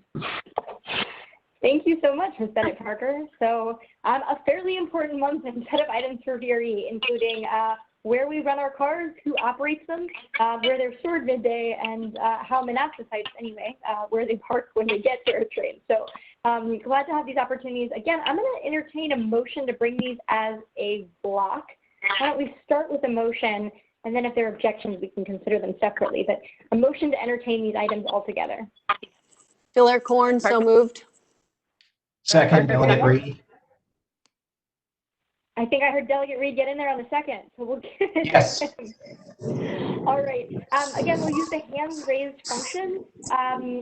Thank you so much, Ms. Bennett Parker. So a fairly important month and set of items for VRE, including where we run our cars, who operates them, where they're stored midday, and how Manassasites, anyway, where they park when they get to our train. So glad to have these opportunities. Again, I'm going to entertain a motion to bring these as a block. Why don't we start with a motion, and then if there are objections, we can consider them separately. But a motion to entertain these items all together. Phil Corn, so moved. Second, Delegate Reed. I think I heard Delegate Reed get in there on the second, so we'll get it. Yes. All right. Again, we'll use the hands raised function.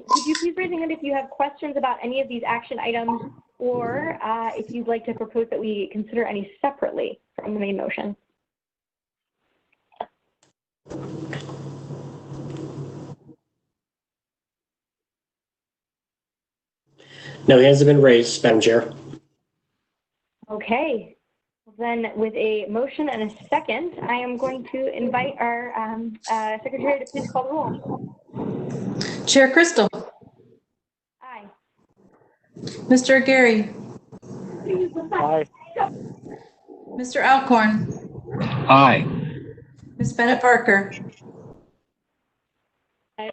Could you please raise your hand if you have questions about any of these action items, or if you'd like to propose that we consider any separately from the main motion? No hands have been raised, Madam Chair. Okay. Then with a motion and a second, I am going to invite our secretary to please call the roll. Chair Crystal. Aye. Mr. Gary. Aye. Mr. Alcorn. Aye. Ms. Bennett Parker. Aye.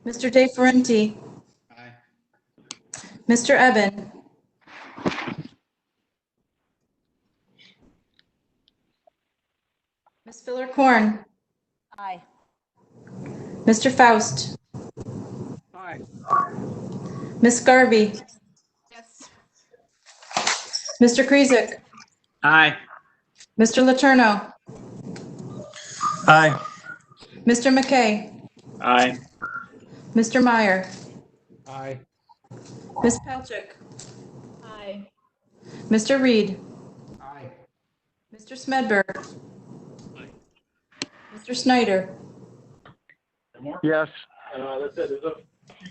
Mr. De Ferenti. Aye. Mr. Eben. Ms. Filler-Korn. Aye. Mr. Faust. Aye. Ms. Garvey. Yes. Mr. Krizik. Aye. Mr. Letourneau. Aye. Mr. McKay. Aye. Mr. Meyer. Aye. Ms. Pelchik. Aye. Mr. Reed. Aye. Mr. Smedberg. Mr. Snyder. Yes.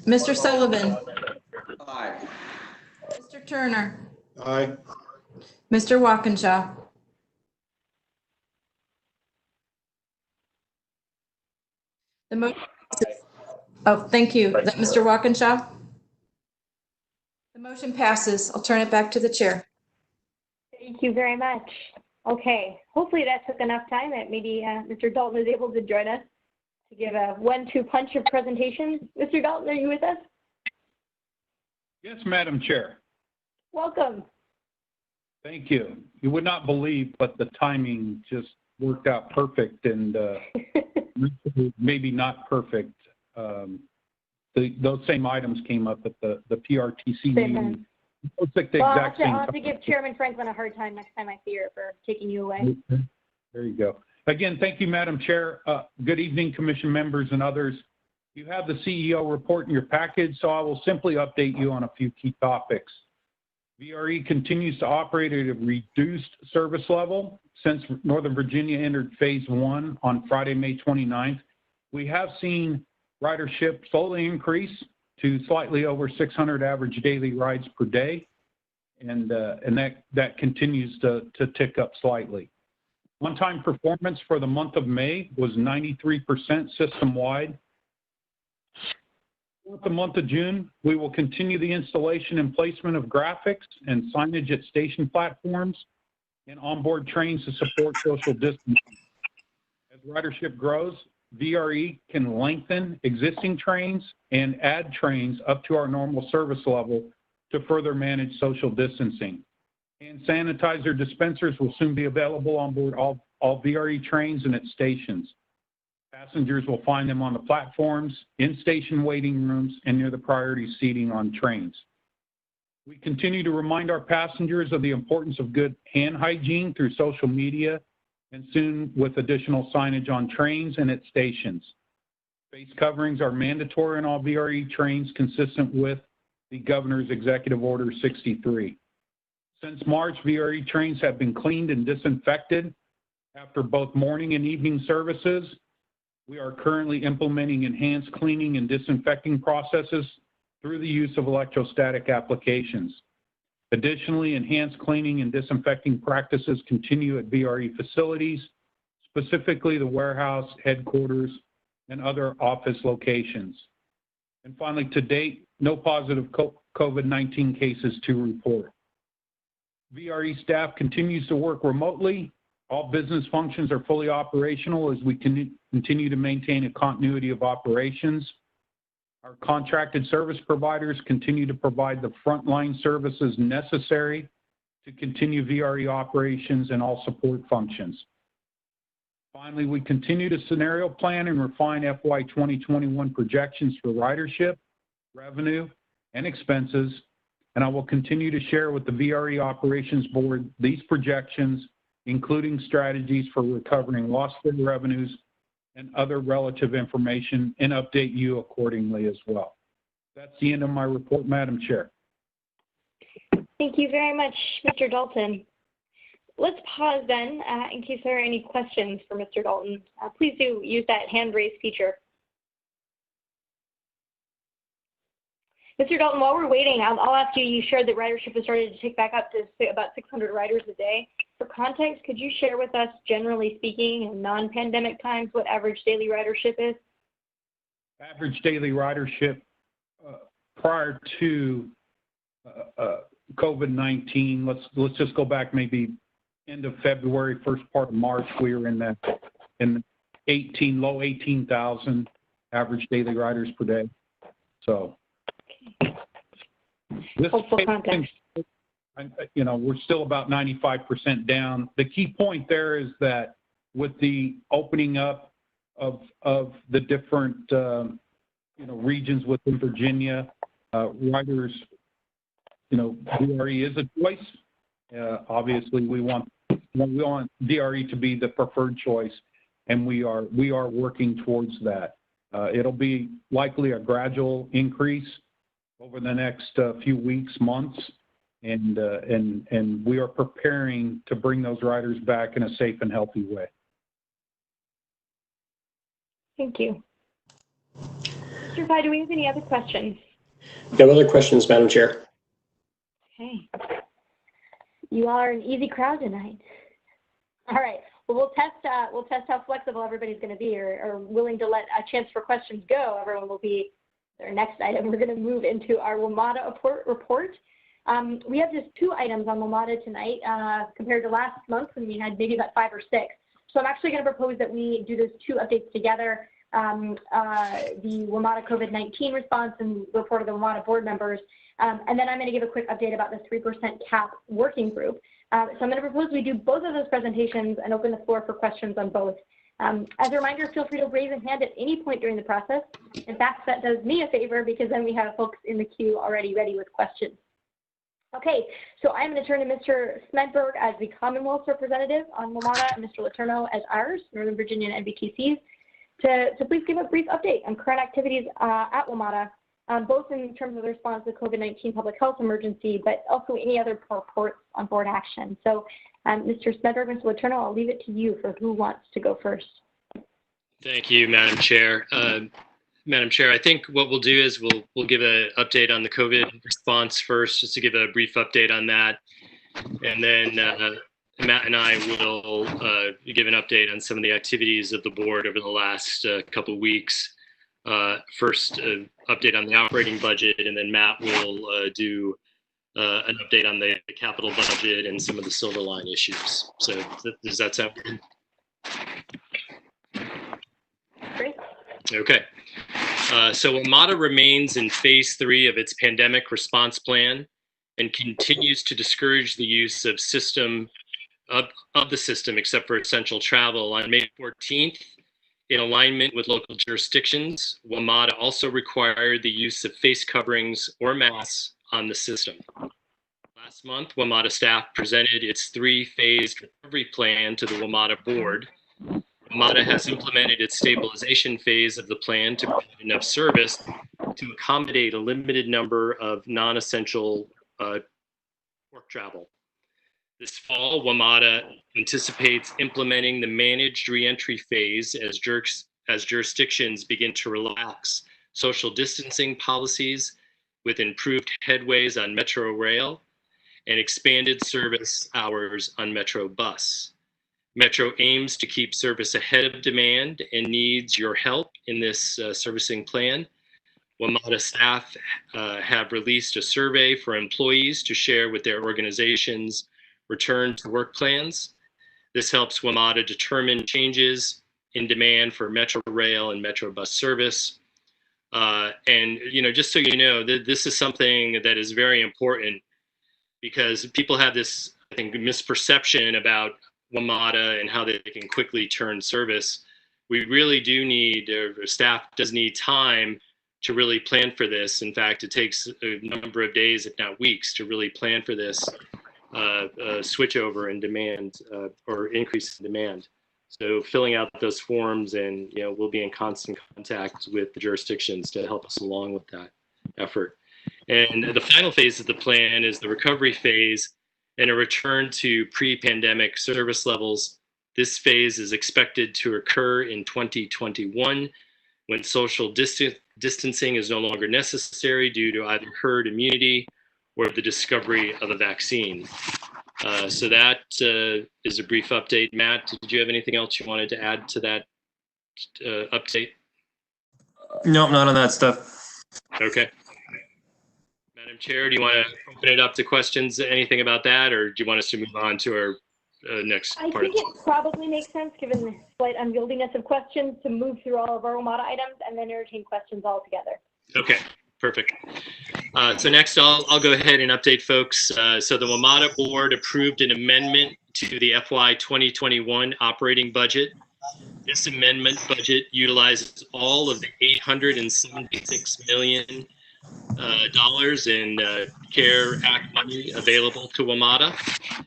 Mr. Sullivan. Aye. Mr. Turner. Aye. Mr. Walkinshaw. The motion. Oh, thank you. Is that Mr. Walkinshaw? The motion passes. I'll turn it back to the chair. Thank you very much. Okay, hopefully that took enough time that maybe Mr. Dalton is able to join us to give a 1-2 punch of presentations. Mr. Dalton, are you with us? Yes, Madam Chair. Welcome. Thank you. You would not believe, but the timing just worked out perfect and maybe not perfect. Those same items came up at the PRTC meeting. Looks like the exact same. I'll have to give Chairman Franklin a hard time next time I see her for taking you away. There you go. Again, thank you, Madam Chair. Good evening, Commission members and others. You have the CEO report in your package, so I will simply update you on a few key topics. VRE continues to operate at a reduced service level since Northern Virginia entered phase 1 on Friday, May 29th. We have seen ridership slowly increase to slightly over 600 average daily rides per day, and that continues to tick up slightly. On-time performance for the month of May was 93% system-wide. For the month of June, we will continue the installation and placement of graphics and signage at station platforms and onboard trains to support social distancing. As ridership grows, VRE can lengthen existing trains and add trains up to our normal service level to further manage social distancing. Hand sanitizer dispensers will soon be available on board all VRE trains and at stations. Passengers will find them on the platforms, in station waiting rooms, and near the priority seating on trains. We continue to remind our passengers of the importance of good hand hygiene through social media and soon with additional signage on trains and at stations. Face coverings are mandatory on all VRE trains consistent with the Governor's Executive Order 63. Since March, VRE trains have been cleaned and disinfected after both morning and evening services. We are currently implementing enhanced cleaning and disinfecting processes through the use of electrostatic applications. Additionally, enhanced cleaning and disinfecting practices continue at VRE facilities, specifically the warehouse, headquarters, and other office locations. And finally, to date, no positive COVID-19 cases to report. VRE staff continues to work remotely. All business functions are fully operational as we continue to maintain a continuity of operations. Our contracted service providers continue to provide the frontline services necessary to continue VRE operations and all support functions. Finally, we continue to scenario plan and refine FY 2021 projections for ridership, revenue, and expenses, and I will continue to share with the VRE Operations Board these projections, including strategies for recovering lost revenues and other relative information, and update you accordingly as well. That's the end of my report, Madam Chair. Thank you very much, Mr. Dalton. Let's pause then in case there are any questions for Mr. Dalton. Please do use that hand raise feature. Mr. Dalton, while we're waiting, I'll ask you, you shared that ridership has started to tick back up to about 600 riders a day. For context, could you share with us, generally speaking, in non-pandemic times, what average daily ridership is? Average daily ridership prior to COVID-19, let's just go back maybe end of February, first part of March, we were in the low 18,000 average daily riders per day. So this, you know, we're still about 95% down. The key point there is that with the opening up of the different you know, regions within Virginia, riders, you know, DRE is a choice. Obviously, we want DRE to be the preferred choice, and we are working towards that. It'll be likely a gradual increase over the next few weeks, months, and we are preparing to bring those riders back in a safe and healthy way. Thank you. Mr. Pai, do we have any other questions? No other questions, Madam Chair. Okay. You are an easy crowd tonight. All right. Well, we'll test how flexible everybody's going to be, or willing to let a chance for questions go. Everyone will be their next item. We're going to move into our WMATA report. We have just 2 items on WMATA tonight compared to last month when we had maybe about 5 or 6. So I'm actually going to propose that we do those 2 updates together. The WMATA COVID-19 response and report of the WMATA board members. And then I'm going to give a quick update about the 3% cap working group. So I'm going to propose we do both of those presentations and open the floor for questions on both. As a reminder, feel free to raise a hand at any point during the process. In fact, that does me a favor because then we have folks in the queue already ready with questions. Okay, so I'm going to turn to Mr. Smedberg as the Commonwealth's representative on WMATA and Mr. Letourneau as ours, Northern Virginia and NVTC's, to please give a brief update on current activities at WMATA, both in terms of the response to the COVID-19 public health emergency, but also any other reports on board action. So Mr. Smedberg and Mr. Letourneau, I'll leave it to you for who wants to go first. Thank you, Madam Chair. Madam Chair, I think what we'll do is we'll give an update on the COVID response first, just to give a brief update on that. And then Matt and I will give an update on some of the activities of the board over the last couple of weeks. First, update on the operating budget, and then Matt will do an update on the capital budget and some of the Silver Line issues. So does that sound good? Great. Okay. So WMATA remains in phase 3 of its pandemic response plan and continues to discourage the use of the system except for essential travel. On May 14th, in alignment with local jurisdictions, WMATA also required the use of face coverings or masks on the system. Last month, WMATA staff presented its 3-phased recovery plan to the WMATA board. WMATA has implemented its stabilization phase of the plan to provide enough service to accommodate a limited number of non-essential work travel. This fall, WMATA anticipates implementing the managed reentry phase as jurisdictions begin to relax social distancing policies with improved headways on Metro Rail and expanded service hours on Metro Bus. Metro aims to keep service ahead of demand and needs your help in this servicing plan. WMATA staff have released a survey for employees to share with their organizations' return to work plans. This helps WMATA determine changes in demand for Metro Rail and Metro Bus service. And just so you know, this is something that is very important because people have this, I think, misperception about WMATA and how they can quickly turn service. We really do need, or staff does need time to really plan for this. In fact, it takes a number of days, if not weeks, to really plan for this switch over in demand or increase in demand. So filling out those forms, and we'll be in constant contact with the jurisdictions to help us along with that effort. And the final phase of the plan is the recovery phase and a return to pre-pandemic service levels. This phase is expected to occur in 2021 when social distancing is no longer necessary due to either herd immunity or the discovery of a vaccine. So that is a brief update. Matt, did you have anything else you wanted to add to that update? Nope, not on that stuff. Okay. Madam Chair, do you want to open it up to questions, anything about that, or do you want us to move on to our next part? I think it probably makes sense, given the slight unwieldiness of questions, to move through all of our WMATA items and then entertain questions all together. Okay, perfect. So next, I'll go ahead and update folks. So the WMATA board approved an amendment to the FY 2021 operating budget. This amendment budget utilizes all of the $876 million in CARE Act money available to WMATA.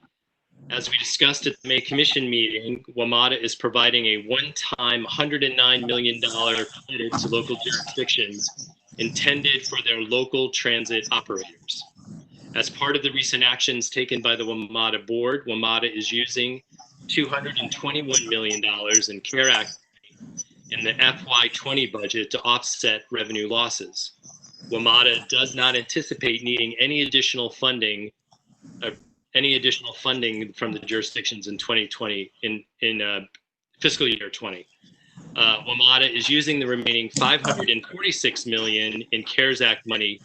As we discussed at the May Commission meeting, WMATA is providing a one-time $109 million credit to local jurisdictions intended for their local transit operators. As part of the recent actions taken by the WMATA board, WMATA is using $221 million in CARE Act in the FY20 budget to offset revenue losses. WMATA does not anticipate needing any additional funding from the jurisdictions in 2020 in fiscal year 20. WMATA is using the remaining $546 million in CARES Act money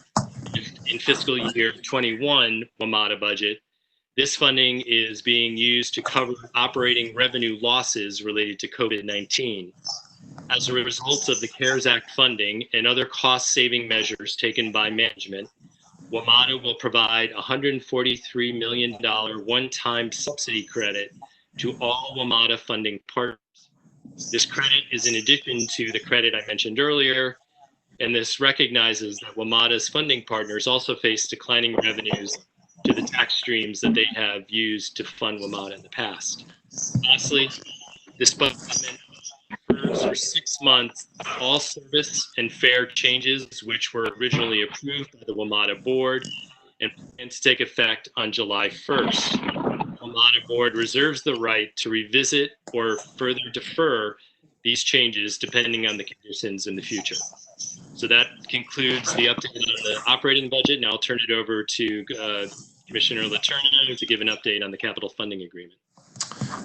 in fiscal year 21 WMATA budget. This funding is being used to cover operating revenue losses related to COVID-19. As a result of the CARES Act funding and other cost-saving measures taken by management, WMATA will provide a $143 million one-time subsidy credit to all WMATA funding partners. This credit is in addition to the credit I mentioned earlier, and this recognizes that WMATA's funding partners also face declining revenues to the tax streams that they have used to fund WMATA in the past. Lastly, this budget refers for 6 months all service and fare changes which were originally approved by the WMATA board and plan to take effect on July 1st. WMATA board reserves the right to revisit or further defer these changes depending on the conditions in the future. So that concludes the update on the operating budget. Now I'll turn it over to Commissioner Letourneau to give an update on the capital funding agreement.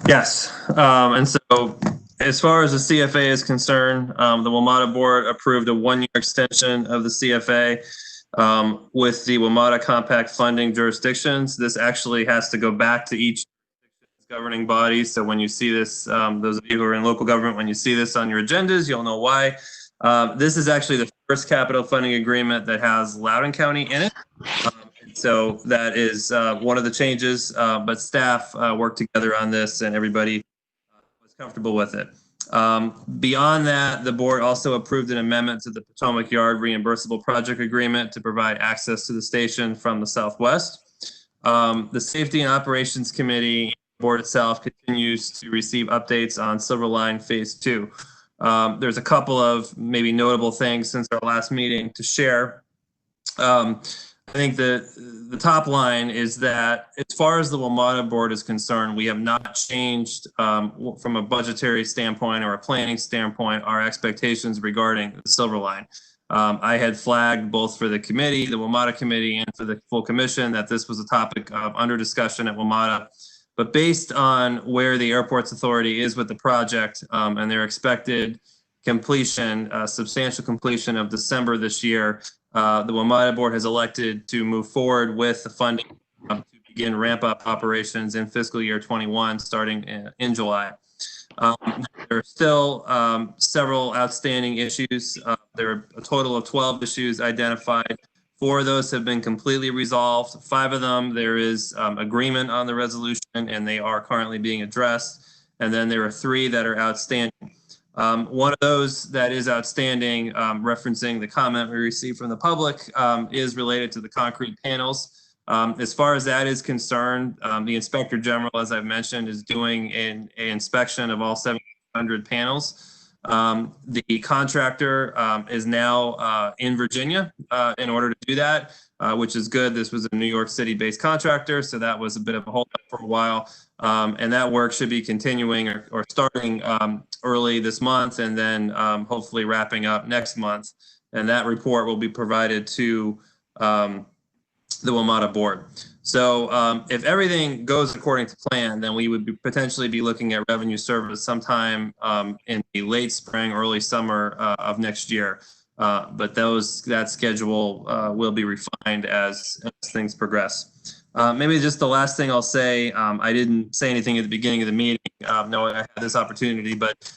Yes, and so as far as the CFA is concerned, the WMATA board approved a one-year extension of the CFA with the WMATA compact funding jurisdictions. This actually has to go back to each governing body. So when you see this, those of you who are in local government, when you see this on your agendas, you'll know why. This is actually the first capital funding agreement that has Loudoun County in it. So that is one of the changes, but staff worked together on this and everybody was comfortable with it. Beyond that, the board also approved an amendment to the Potomac Yard reimbursable project agreement to provide access to the station from the southwest. The Safety and Operations Committee board itself continues to receive updates on Silver Line Phase 2. There's a couple of maybe notable things since our last meeting to share. I think the top line is that as far as the WMATA board is concerned, we have not changed from a budgetary standpoint or a planning standpoint our expectations regarding the Silver Line. I had flagged both for the committee, the WMATA committee, and for the full commission that this was a topic under discussion at WMATA. But based on where the Airports Authority is with the project and their expected completion, substantial completion of December this year, the WMATA board has elected to move forward with the funding to begin ramp-up operations in fiscal year 21 starting in July. There are still several outstanding issues. There are a total of 12 issues identified. 4 of those have been completely resolved. 5 of them, there is agreement on the resolution and they are currently being addressed. And then there are 3 that are outstanding. One of those that is outstanding, referencing the comment we received from the public, is related to the concrete panels. As far as that is concerned, the Inspector General, as I've mentioned, is doing an inspection of all 700 panels. The contractor is now in Virginia in order to do that, which is good. This was a New York City-based contractor, so that was a bit of a holdup for a while. And that work should be continuing or starting early this month and then hopefully wrapping up next month. and that report will be provided to the WMATA board. So if everything goes according to plan, then we would potentially be looking at revenue service sometime in the late spring, early summer of next year. But that schedule will be refined as things progress. Maybe just the last thing I'll say, I didn't say anything at the beginning of the meeting, knowing I had this opportunity, but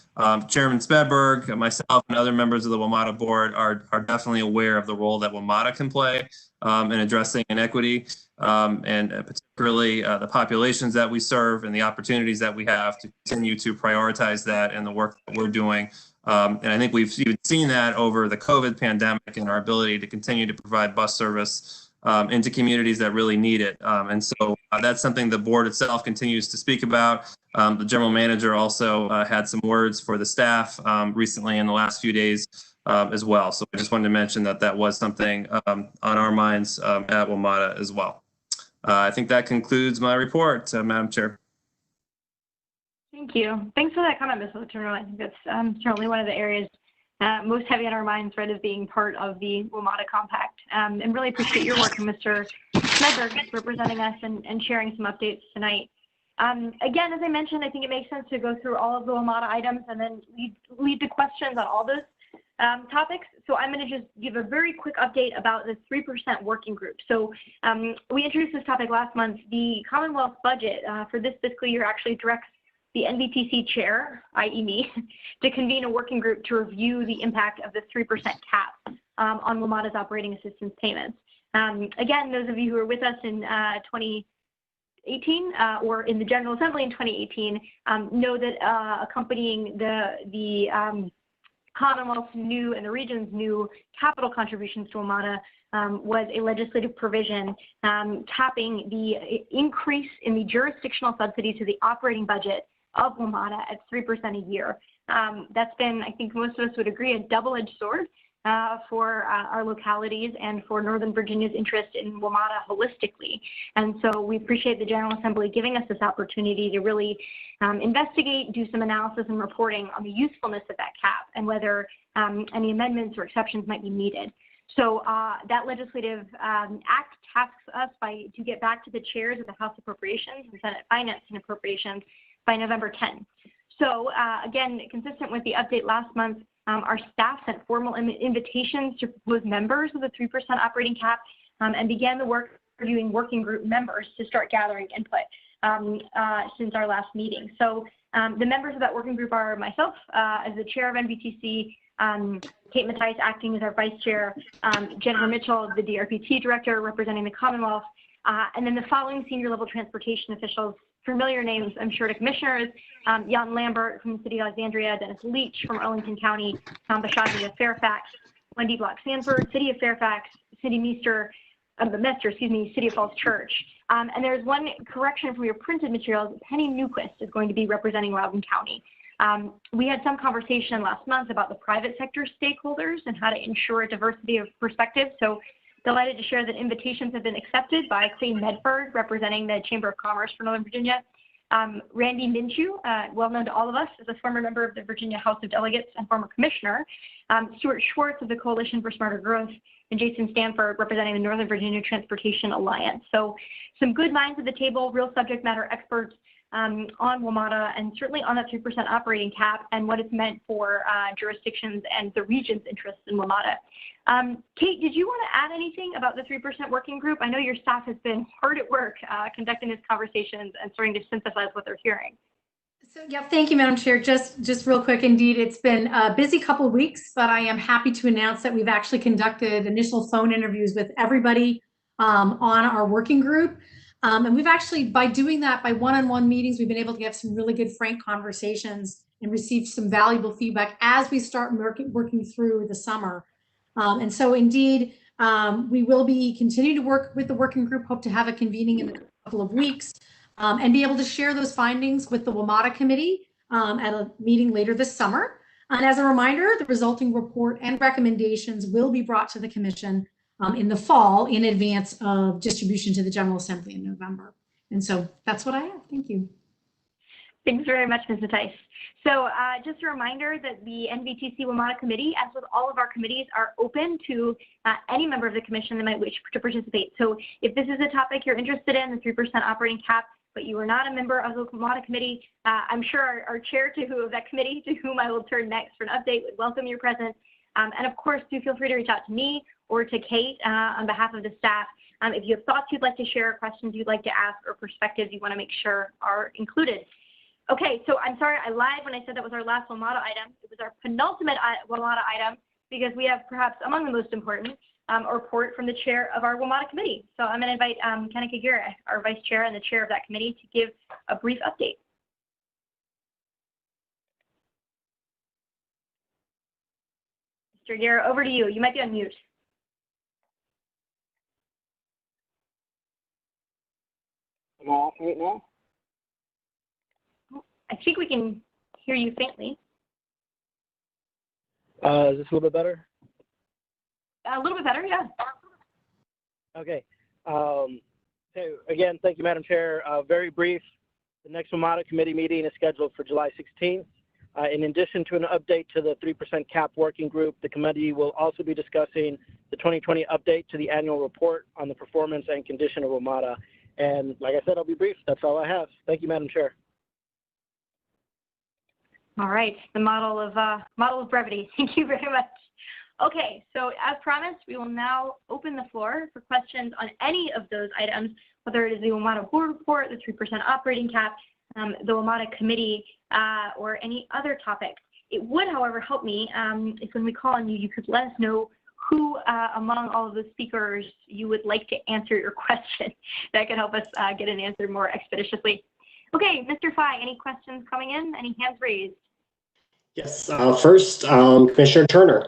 Chairman Spedberg, myself, and other members of the WMATA board are definitely aware of the role that WMATA can play in addressing inequity, and particularly the populations that we serve and the opportunities that we have to continue to prioritize that in the work that we're doing. And I think we've even seen that over the COVID pandemic and our ability to continue to provide bus service into communities that really need it. And so that's something the board itself continues to speak about. The general manager also had some words for the staff recently in the last few days as well. So I just wanted to mention that that was something on our minds at WMATA as well. I think that concludes my report, Madam Chair. Thank you. Thanks for that comment, Ms. Letourneau. I think that's certainly one of the areas most heavy on our minds, right, as being part of the WMATA Compact. And really appreciate your work, Mr. Smedberg, representing us and sharing some updates tonight. Again, as I mentioned, I think it makes sense to go through all of the WMATA items and then lead to questions on all those topics. So I'm going to just give a very quick update about the 3% working group. So we introduced this topic last month. The Commonwealth budget for this fiscal year actually directs the NVTC chair, i.e. me, to convene a working group to review the impact of the 3% cap on WMATA's operating assistance payments. Again, those of you who were with us in 2018 or in the General Assembly in 2018 know that accompanying the Commonwealth's new and the region's new capital contributions to WMATA was a legislative provision capping the increase in the jurisdictional subsidy to the operating budget of WMATA at 3% a year. That's been, I think most of us would agree, a double-edged sword for our localities and for Northern Virginia's interest in WMATA holistically. And so we appreciate the General Assembly giving us this opportunity to really investigate, do some analysis and reporting on the usefulness of that cap and whether any amendments or exceptions might be needed. So that legislative act tasks us to get back to the chairs of the House Appropriations and Senate Finance and Appropriations by November 10. So again, consistent with the update last month, our staff sent formal invitations to proposed members of the 3% operating cap and began the work reviewing working group members to start gathering input since our last meeting. So the members of that working group are myself as the chair of NVTC, Kate Mattice acting as our vice chair, Jennifer Mitchell, the DRPT director representing the Commonwealth, and then the following senior level transportation officials, familiar names I'm sure to commissioners, Jan Lambert from the city of Alexandria, Dennis Leach from Arlington County, Tom Bashazi of Fairfax, Wendy Block Sanford, City of Fairfax, City Meester, City of Falls Church. And there's one correction from your printed materials. Penny Newquist is going to be representing Loudoun County. We had some conversation last month about the private sector stakeholders and how to ensure a diversity of perspectives. So delighted to share that invitations have been accepted by Clayton Medford, representing the Chamber of Commerce for Northern Virginia. Randy Minshew, well known to all of us, is a former member of the Virginia House of Delegates and former commissioner. Stuart Schwartz of the Coalition for Smarter Growth, and Jason Stanford, representing the Northern Virginia Transportation Alliance. So some good minds at the table, real subject matter experts on WMATA, and certainly on that 3% operating cap and what it's meant for jurisdictions and the region's interests in WMATA. Kate, did you want to add anything about the 3% working group? I know your staff has been hard at work conducting these conversations and starting to synthesize what they're hearing. So yeah, thank you, Madam Chair. Just real quick, indeed, it's been a busy couple of weeks, but I am happy to announce that we've actually conducted initial phone interviews with everybody on our working group. And we've actually, by doing that, by one-on-one meetings, we've been able to have some really good, frank conversations and receive some valuable feedback as we start working through the summer. And so indeed, we will be continuing to work with the working group, hope to have a convening in a couple of weeks, and be able to share those findings with the WMATA committee at a meeting later this summer. And as a reminder, the resulting report and recommendations will be brought to the commission in the fall in advance of distribution to the General Assembly in November. And so that's what I have. Thank you. Thanks very much, Ms. Mattice. So just a reminder that the NVTC WMATA committee, as with all of our committees, are open to any member of the commission that might wish to participate. So if this is a topic you're interested in, the 3% operating cap, but you are not a member of the WMATA committee, I'm sure our chair of that committee, to whom I will turn next for an update, would welcome your presence. And of course, do feel free to reach out to me or to Kate on behalf of the staff. If you have thoughts you'd like to share, questions you'd like to ask, or perspectives you want to make sure are included. Okay, so I'm sorry, I lied when I said that was our last WMATA item. It was our penultimate WMATA item because we have perhaps among the most important a report from the chair of our WMATA committee. So I'm going to invite Kanika Aguirre, our vice chair and the chair of that committee, to give a brief update. Mr. Aguirre, over to you. You might be on mute. Am I off right now? I think we can hear you faintly. Is this a little bit better? A little bit better, yeah. Okay. So again, thank you, Madam Chair. Very brief. The next WMATA committee meeting is scheduled for July 16th. In addition to an update to the 3% cap working group, the committee will also be discussing the 2020 update to the annual report on the performance and condition of WMATA. And like I said, I'll be brief. That's all I have. Thank you, Madam Chair. All right, the model of brevity. Thank you very much. Okay, so as promised, we will now open the floor for questions on any of those items, whether it is the WMATA board report, the 3% operating cap, the WMATA committee, or any other topic. It would, however, help me if when we call on you, you could let us know who among all of the speakers you would like to answer your question. That could help us get an answer more expeditiously. Okay, Mr. Fye, any questions coming in? Any hands raised? Yes. First, Commissioner Turner.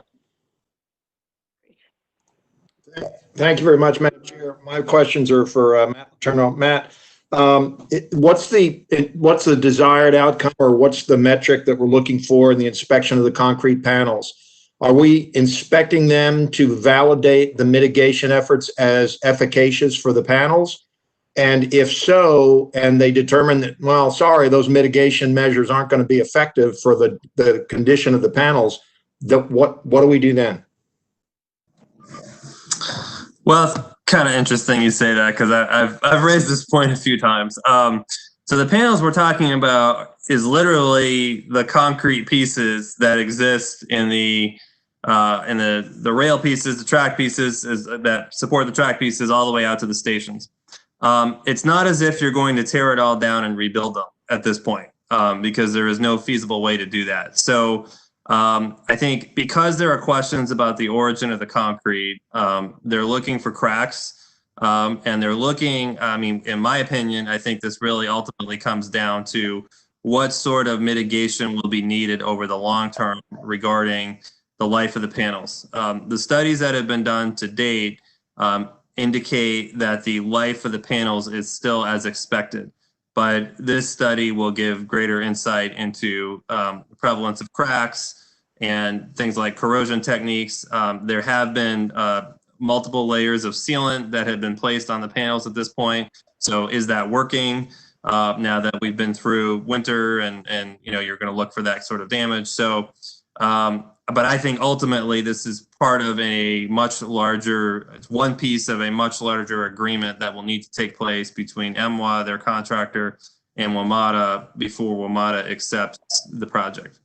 Thank you very much, Madam Chair. My questions are for Matt Turner. Matt, what's the desired outcome, or what's the metric that we're looking for in the inspection of the concrete panels? Are we inspecting them to validate the mitigation efforts as efficacious for the panels? And if so, and they determine that, well, sorry, those mitigation measures aren't going to be effective for the condition of the panels, what do we do then? Well, it's kind of interesting you say that, because I've raised this point a few times. So the panels we're talking about is literally the concrete pieces that exist in the rail pieces, the track pieces that support the track pieces all the way out to the stations. It's not as if you're going to tear it all down and rebuild them at this point, because there is no feasible way to do that. So I think because there are questions about the origin of the concrete, they're looking for cracks, and they're looking, I mean, in my opinion, I think this really ultimately comes down to what sort of mitigation will be needed over the long term regarding the life of the panels. The studies that have been done to date indicate that the life of the panels is still as expected. But this study will give greater insight into the prevalence of cracks and things like corrosion techniques. There have been multiple layers of sealant that have been placed on the panels at this point. So is that working now that we've been through winter and you know, you're going to look for that sort of damage? So, but I think ultimately this is part of a much larger, it's one piece of a much larger agreement that will need to take place between MWA, their contractor, and WMATA before WMATA accepts the project.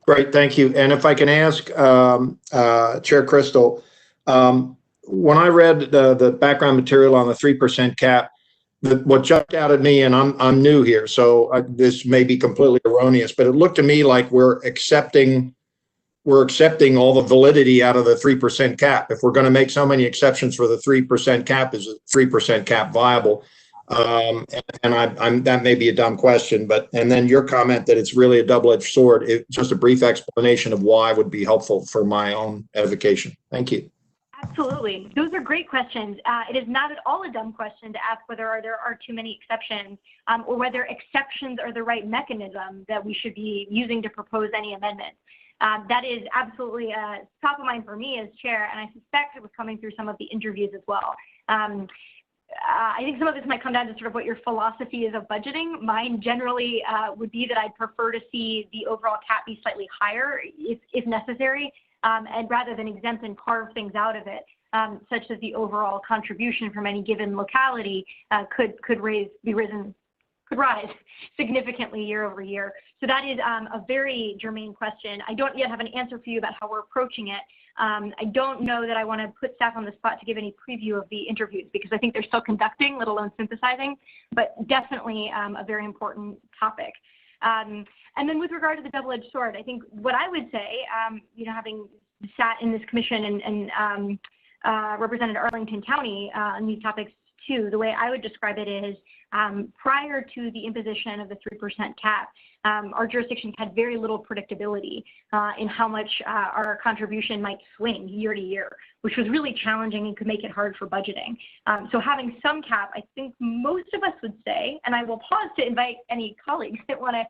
Great, thank you. And if I can ask Chair Crystal, when I read the background material on the 3% cap, what jumped out at me, and I'm new here, so this may be completely erroneous, but it looked to me like we're accepting all the validity out of the 3% cap. If we're going to make so many exceptions for the 3% cap, is a 3% cap viable? And that may be a dumb question, and then your comment that it's really a double-edged sword. Just a brief explanation of why would be helpful for my own edification. Thank you. Absolutely. Those are great questions. It is not at all a dumb question to ask whether there are too many exceptions or whether exceptions are the right mechanism that we should be using to propose any amendment. That is absolutely top of mind for me as chair, and I suspect it was coming through some of the interviews as well. I think some of this might come down to sort of what your philosophy is of budgeting. Mine generally would be that I'd prefer to see the overall cap be slightly higher if necessary, and rather than exempt and carve things out of it, such that the overall contribution from any given locality could rise significantly year over year. So that is a very germane question. I don't yet have an answer for you about how we're approaching it. I don't know that I want to put staff on the spot to give any preview of the interviews because I think they're still conducting, let alone synthesizing, but definitely a very important topic. And then with regard to the double-edged sword, I think what I would say, you know, having sat in this commission and represented Arlington County on these topics too, the way I would describe it is prior to the imposition of the 3% cap, our jurisdiction had very little predictability in how much our contribution might swing year to year, which was really challenging and could make it hard for budgeting. So having some cap, I think most of us would say, and I will pause to invite any colleagues that want to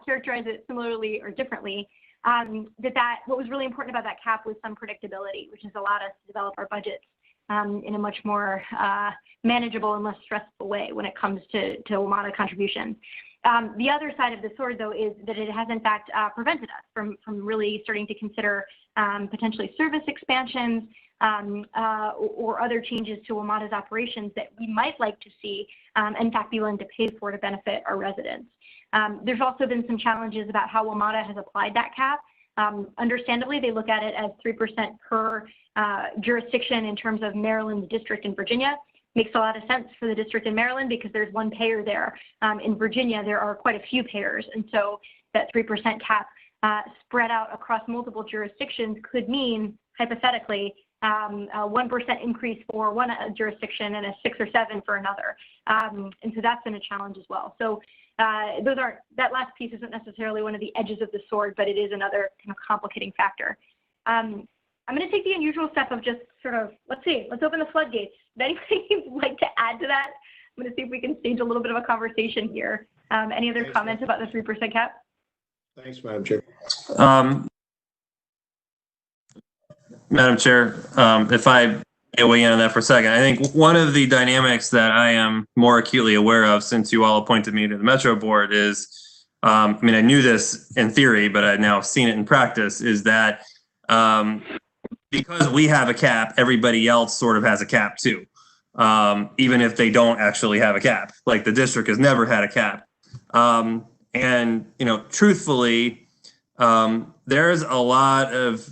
characterize it similarly or differently, that what was really important about that cap was some predictability, which has allowed us to develop our budgets in a much more manageable and less stressful way when it comes to WMATA contributions. The other side of the sword, though, is that it has in fact prevented us from really starting to consider potentially service expansions or other changes to WMATA's operations that we might like to see, in fact, be willing to pay for to benefit our residents. There's also been some challenges about how WMATA has applied that cap. Understandably, they look at it as 3% per jurisdiction in terms of Maryland, district, and Virginia. Makes a lot of sense for the district in Maryland because there's one payer there. In Virginia, there are quite a few payers. And so that 3% cap spread out across multiple jurisdictions could mean, hypothetically, a 1% increase for one jurisdiction and a 6 or 7 for another. And so that's been a challenge as well. So that last piece isn't necessarily one of the edges of the sword, but it is another kind of complicating factor. I'm going to take the unusual step of just sort of, let's open the floodgates. Does anybody like to add to that? I'm going to see if we can stage a little bit of a conversation here. Any other comments about the 3% cap? Thanks, Madam Chair. Madam Chair, if I may weigh in on that for a second, I think one of the dynamics that I am more acutely aware of since you all appointed me to the Metro Board is, I mean, I knew this in theory, but I've now seen it in practice, is that because we have a cap, everybody else sort of has a cap too, even if they don't actually have a cap. Like the district has never had a cap. And, you know, truthfully, there's a lot of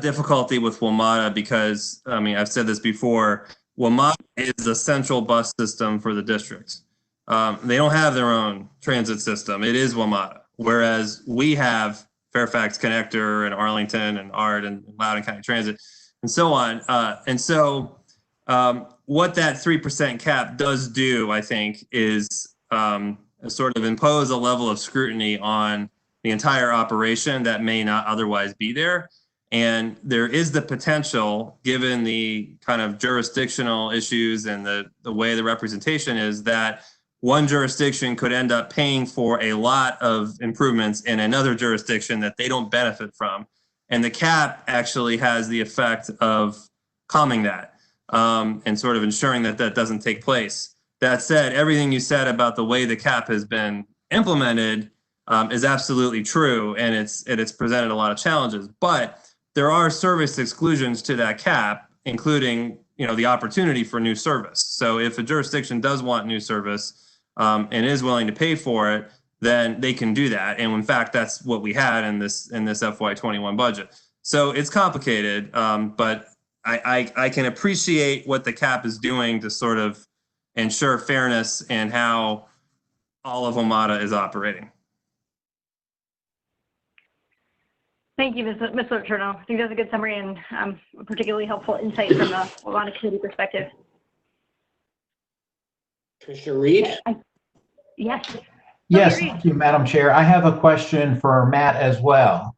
difficulty with WMATA because, I mean, I've said this before, WMATA is a central bus system for the district. They don't have their own transit system. It is WMATA, whereas we have Fairfax Connector and Arlington and ART and Loudoun County Transit and so on. And so what that 3% cap does do, I think, is sort of impose a level of scrutiny on the entire operation that may not otherwise be there. And there is the potential, given the kind of jurisdictional issues and the way the representation is, that one jurisdiction could end up paying for a lot of improvements in another jurisdiction that they don't benefit from. And the cap actually has the effect of calming that and sort of ensuring that that doesn't take place. That said, everything you said about the way the cap has been implemented is absolutely true, and it's presented a lot of challenges. But there are service exclusions to that cap, including, you know, the opportunity for new service. So if a jurisdiction does want new service, and is willing to pay for it, then they can do that. And in fact, that's what we had in this FY21 budget. So it's complicated, but I can appreciate what the cap is doing to sort of ensure fairness and how all of WMATA is operating. Thank you, Ms. Letourneau. I think that's a good summary and a particularly helpful insight from a WMATA committee perspective. Commissioner Reed? Yes. Yes, thank you, Madam Chair. I have a question for Matt as well.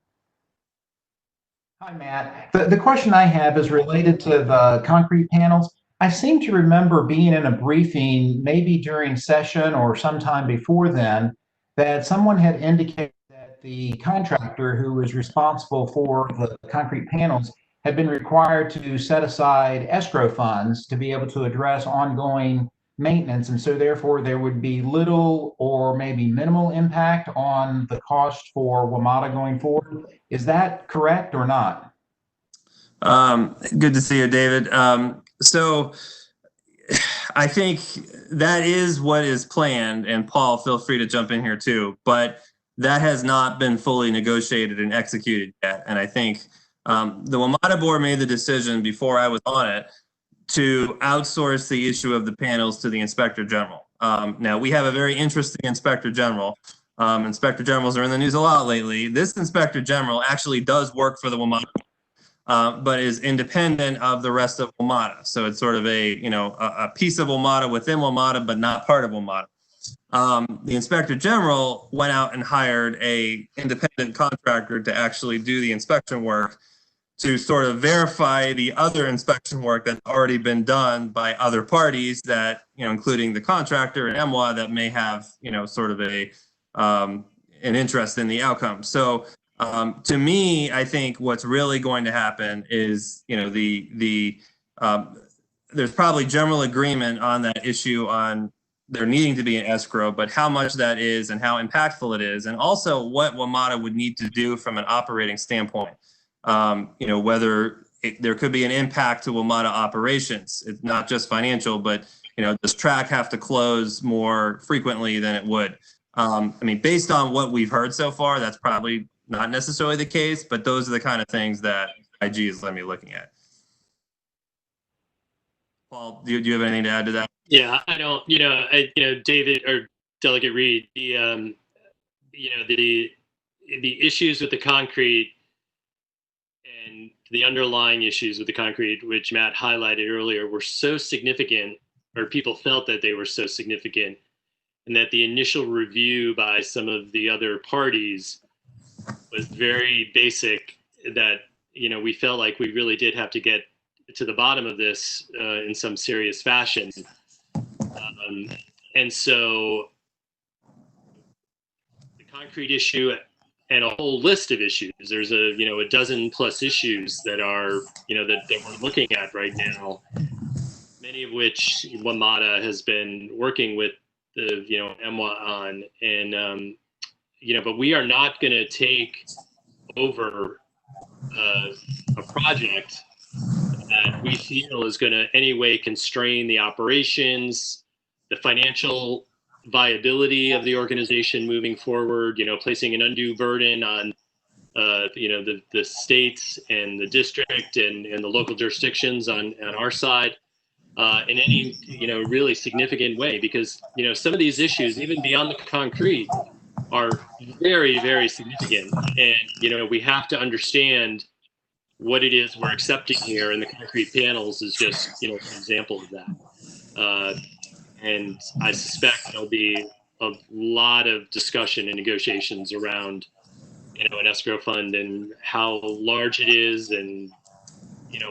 Hi, Matt. The question I have is related to the concrete panels. I seem to remember being in a briefing, maybe during session or sometime before then, that someone had indicated that the contractor who was responsible for the concrete panels have been required to set aside escrow funds to be able to address ongoing maintenance. And so therefore there would be little or maybe minimal impact on the cost for WMATA going forward. Is that correct or not? Good to see you, David. So I think that is what is planned, and Paul, feel free to jump in here too, but that has not been fully negotiated and executed yet. And I think the WMATA board made the decision before I was on it to outsource the issue of the panels to the Inspector General. Now, we have a very interesting Inspector General. Inspector Generals are in the news a lot lately. This Inspector General actually does work for the WMATA, but is independent of the rest of WMATA. So it's sort of a piece of WMATA within WMATA, but not part of WMATA. The Inspector General went out and hired a independent contractor to actually do the inspection work, to sort of verify the other inspection work that's already been done by other parties that, including the contractor and MWA, that may have, sort of an interest in the outcome. So to me, I think what's really going to happen is, there's probably general agreement on that issue on there needing to be an escrow, but how much that is and how impactful it is, and also what WMATA would need to do from an operating standpoint. Whether there could be an impact to WMATA operations. It's not just financial, but does track have to close more frequently than it would? Based on what we've heard so far, that's probably not necessarily the case, but those are the kind of things that IG is letting me looking at. Paul, do you have anything to add to that? Yeah, I don't. David or Delegate Reed, the issues with the concrete and the underlying issues with the concrete, which Matt highlighted earlier, were so significant, or people felt that they were so significant, and that the initial review by some of the other parties was very basic, that, we felt like we really did have to get to the bottom of this in some serious fashion. And so the concrete issue and a whole list of issues. There's a dozen plus issues that are that we're looking at right now, many of which WMATA has been working with the MWA on, and but we are not going to take over a project that we feel is going to any way constrain the operations, the financial viability of the organization moving forward, placing an undue burden on, the states and the district and the local jurisdictions on our side in any, really significant way, because, some of these issues, even beyond the concrete, are very, very significant. And, we have to understand what it is we're accepting here, and the concrete panels is just, an example of that. And I suspect there'll be a lot of discussion and negotiations around, an escrow fund and how large it is, and,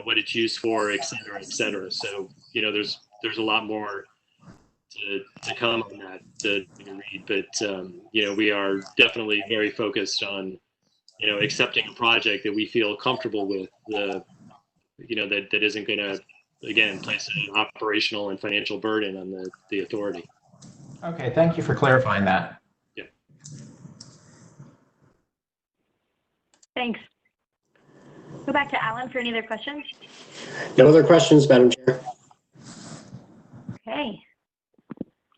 what it's used for, et cetera, et cetera. So, there's a lot more to come on that to read, but, we are definitely very focused on, accepting a project that we feel comfortable with, that isn't going to, again, place an operational and financial burden on the authority. Okay, thank you for clarifying that. Yeah. Thanks. Go back to Alan for any other questions. No other questions, Madam Chair. Okay.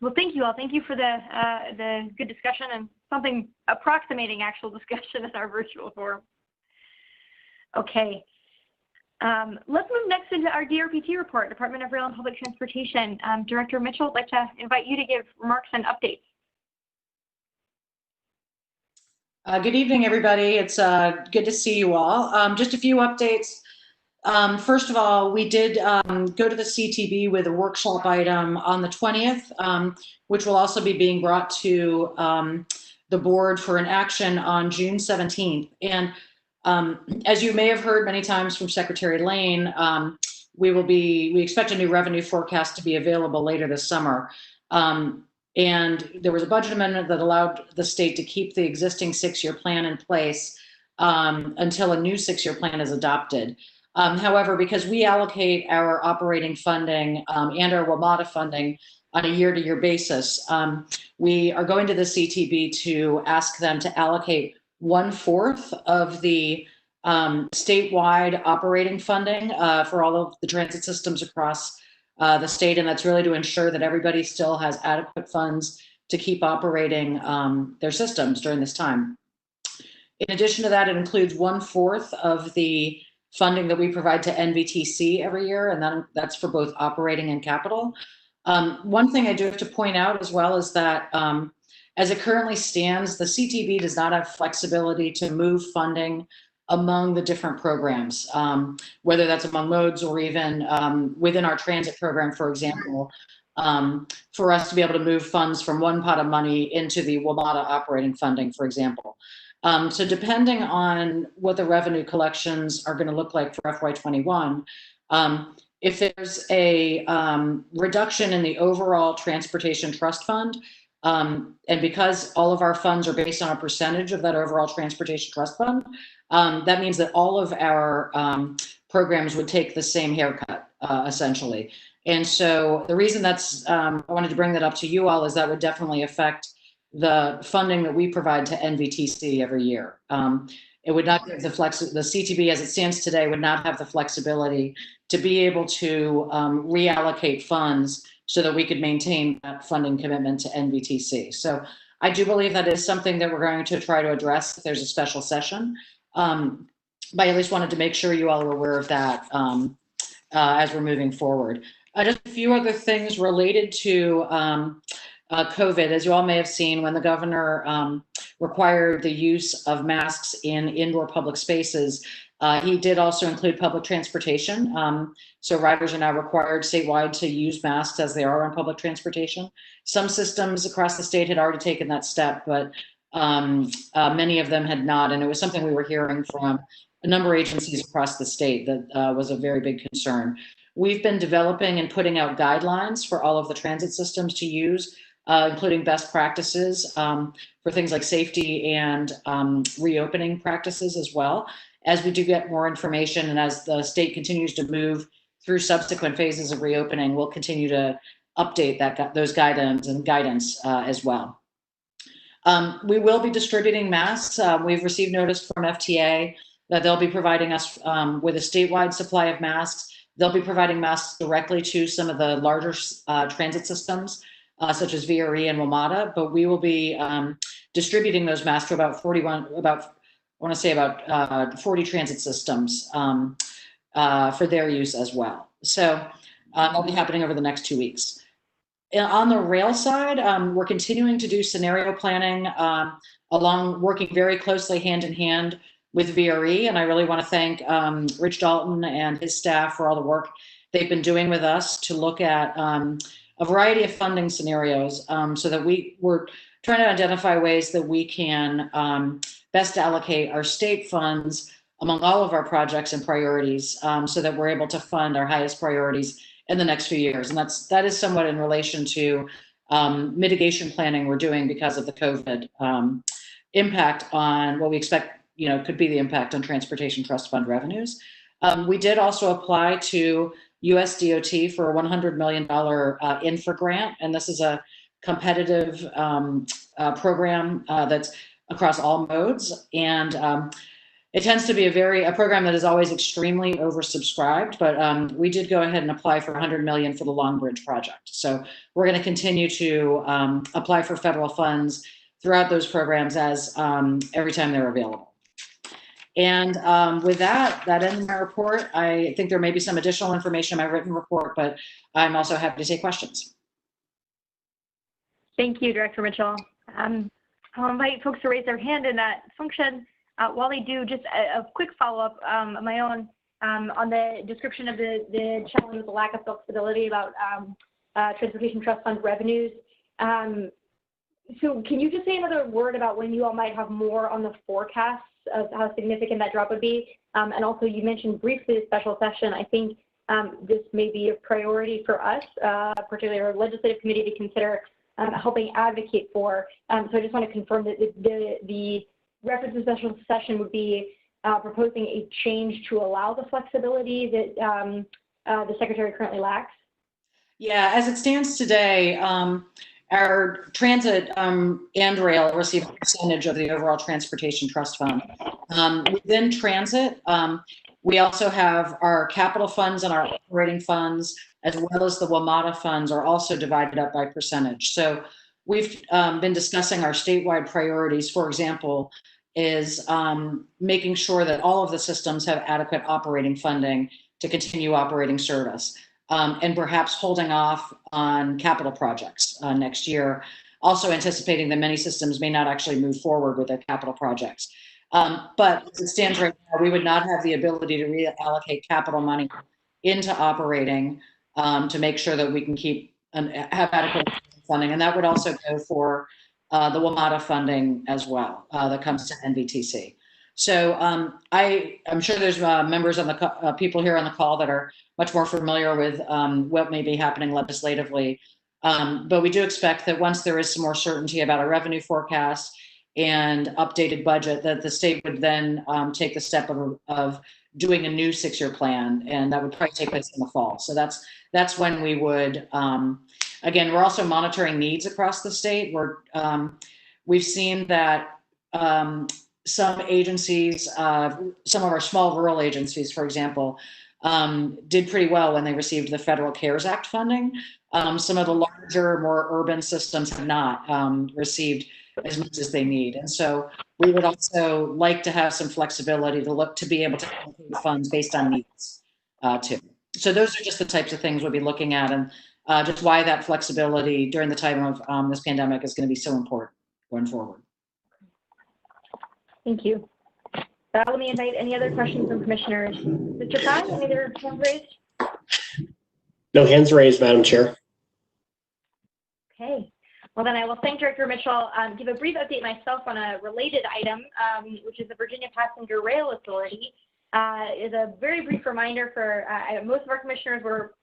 Well, thank you all. Thank you for the good discussion and something approximating actual discussion in our virtual forum. Okay. Let's move next into our DRPT report, Department of Rail and Public Transportation. Director Mitchell, I'd like to invite you to give remarks and updates. Good evening, everybody. It's good to see you all. Just a few updates. First of all, we did go to the CTB with a workshop item on the 20th, which will also be being brought to the board for an action on June 17th. And as you may have heard many times from Secretary Lane, we expect a new revenue forecast to be available later this summer. And there was a budget amendment that allowed the state to keep the existing 6-year plan in place until a new 6-year plan is adopted. However, because we allocate our operating funding and our WMATA funding on a year-to-year basis, we are going to the CTB to ask them to allocate 1/4 of the statewide operating funding for all of the transit systems across the state. And that's really to ensure that everybody still has adequate funds to keep operating their systems during this time. In addition to that, it includes 1/4 of the funding that we provide to NVTC every year, and that's for both operating and capital. One thing I do have to point out as well is that as it currently stands, the CTB does not have flexibility to move funding among the different programs, whether that's among modes or even within our transit program, for example, for us to be able to move funds from one pot of money into the WMATA operating funding, for example. So depending on what the revenue collections are going to look like for FY21, if there's a reduction in the overall transportation trust fund, and because all of our funds are based on a percentage of that overall transportation trust fund, that means that all of our programs would take the same haircut, essentially. And so the reason that's, I wanted to bring that up to you all is that would definitely affect the funding that we provide to NVTC every year. It would not give the CTB as it stands today would not have the flexibility to be able to reallocate funds so that we could maintain that funding commitment to NVTC. So I do believe that is something that we're going to try to address if there's a special session. But I at least wanted to make sure you all are aware of that as we're moving forward. Just a few other things related to COVID. As you all may have seen, when the governor required the use of masks in indoor public spaces, he did also include public transportation. So riders are now required statewide to use masks as they are on public transportation. Some systems across the state had already taken that step, but many of them had not. And it was something we were hearing from a number of agencies across the state that was a very big concern. We've been developing and putting out guidelines for all of the transit systems to use, including best practices for things like safety and reopening practices as well. As we do get more information and as the state continues to move through subsequent phases of reopening, we'll continue to update those guidance as well. We will be distributing masks. We've received notice from FTA that they'll be providing us with a statewide supply of masks. They'll be providing masks directly to some of the larger transit systems, such as VRE and WMATA, but we will be distributing those masks to about 40 transit systems for their use as well. So that'll be happening over the next 2 weeks. On the rail side, we're continuing to do scenario planning working very closely hand in hand with VRE. And I really want to thank Rich Dalton and his staff for all the work they've been doing with us to look at a variety of funding scenarios so that we're trying to identify ways that we can best allocate our state funds among all of our projects and priorities so that we're able to fund our highest priorities in the next few years. And that is somewhat in relation to mitigation planning we're doing because of the COVID impact on what we expect could be the impact on transportation trust fund revenues. We did also apply to US DOT for a $100 million infra grant, and this is a competitive program that's across all modes, and it tends to be a program that is always extremely oversubscribed, but we did go ahead and apply for $100 million for the Long Bridge project. So we're going to continue to apply for federal funds throughout those programs as every time they're available. And with that ends my report. I think there may be some additional information in my written report, but I'm also happy to take questions. Thank you, Director Mitchell. I'll invite folks to raise their hand in that function. While they do, just a quick follow-up of my own on the description of the challenge with the lack of flexibility about transportation trust fund revenues. So can you just say another word about when you all might have more on the forecasts of how significant that drop would be? And also you mentioned briefly the special session. I think this may be a priority for us, particularly our legislative committee, to consider helping advocate for. So I just want to confirm that the reference to special session would be proposing a change to allow the flexibility that the Secretary currently lacks? Yeah, as it stands today, our transit and rail receive a percentage of the overall transportation trust fund. Within transit, we also have our capital funds and our operating funds, as well as the WMATA funds, are also divided up by percentage. So we've been discussing our statewide priorities. For example, is making sure that all of the systems have adequate operating funding to continue operating service. And perhaps holding off on capital projects next year, also anticipating that many systems may not actually move forward with their capital projects. But as it stands right now, we would not have the ability to reallocate capital money into operating to make sure that we can keep and have adequate funding. And that would also go for the WMATA funding as well that comes to NVTC. So I'm sure there's members on the people here on the call that are much more familiar with what may be happening legislatively. But we do expect that once there is some more certainty about a revenue forecast and updated budget, that the state would then take the step of doing a new 6-year plan, and that would probably take place in the fall. So that's when we would, again, we're also monitoring needs across the state. We've seen that some agencies, some of our small rural agencies, for example, did pretty well when they received the Federal CARES Act funding. Some of the larger, more urban systems have not received as much as they need. And so we would also like to have some flexibility to be able to allocate funds based on needs too. So those are just the types of things we'll be looking at, and just why that flexibility during the time of this pandemic is going to be so important going forward. Thank you. Let me invite any other questions from commissioners. Mr. Pai, any other hands raised? No hands raised, Madam Chair. Okay. Well, then I will thank Director Mitchell. Give a brief update myself on a related item, which is the Virginia Passenger Rail Authority. Is a very brief reminder for most of our commissioners were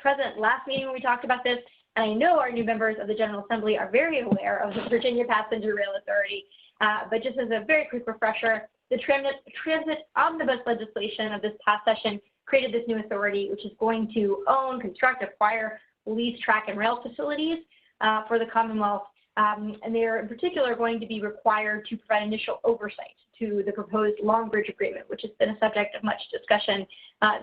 present last meeting when we talked about this, and I know our new members of the General Assembly are very aware of the Virginia Passenger Rail Authority. But just as a very quick refresher, the transit omnibus legislation of this past session created this new authority, which is going to own, construct, acquire, lease, track, and rail facilities for the Commonwealth. And they are in particular going to be required to provide initial oversight to the proposed Long Bridge Agreement, which has been a subject of much discussion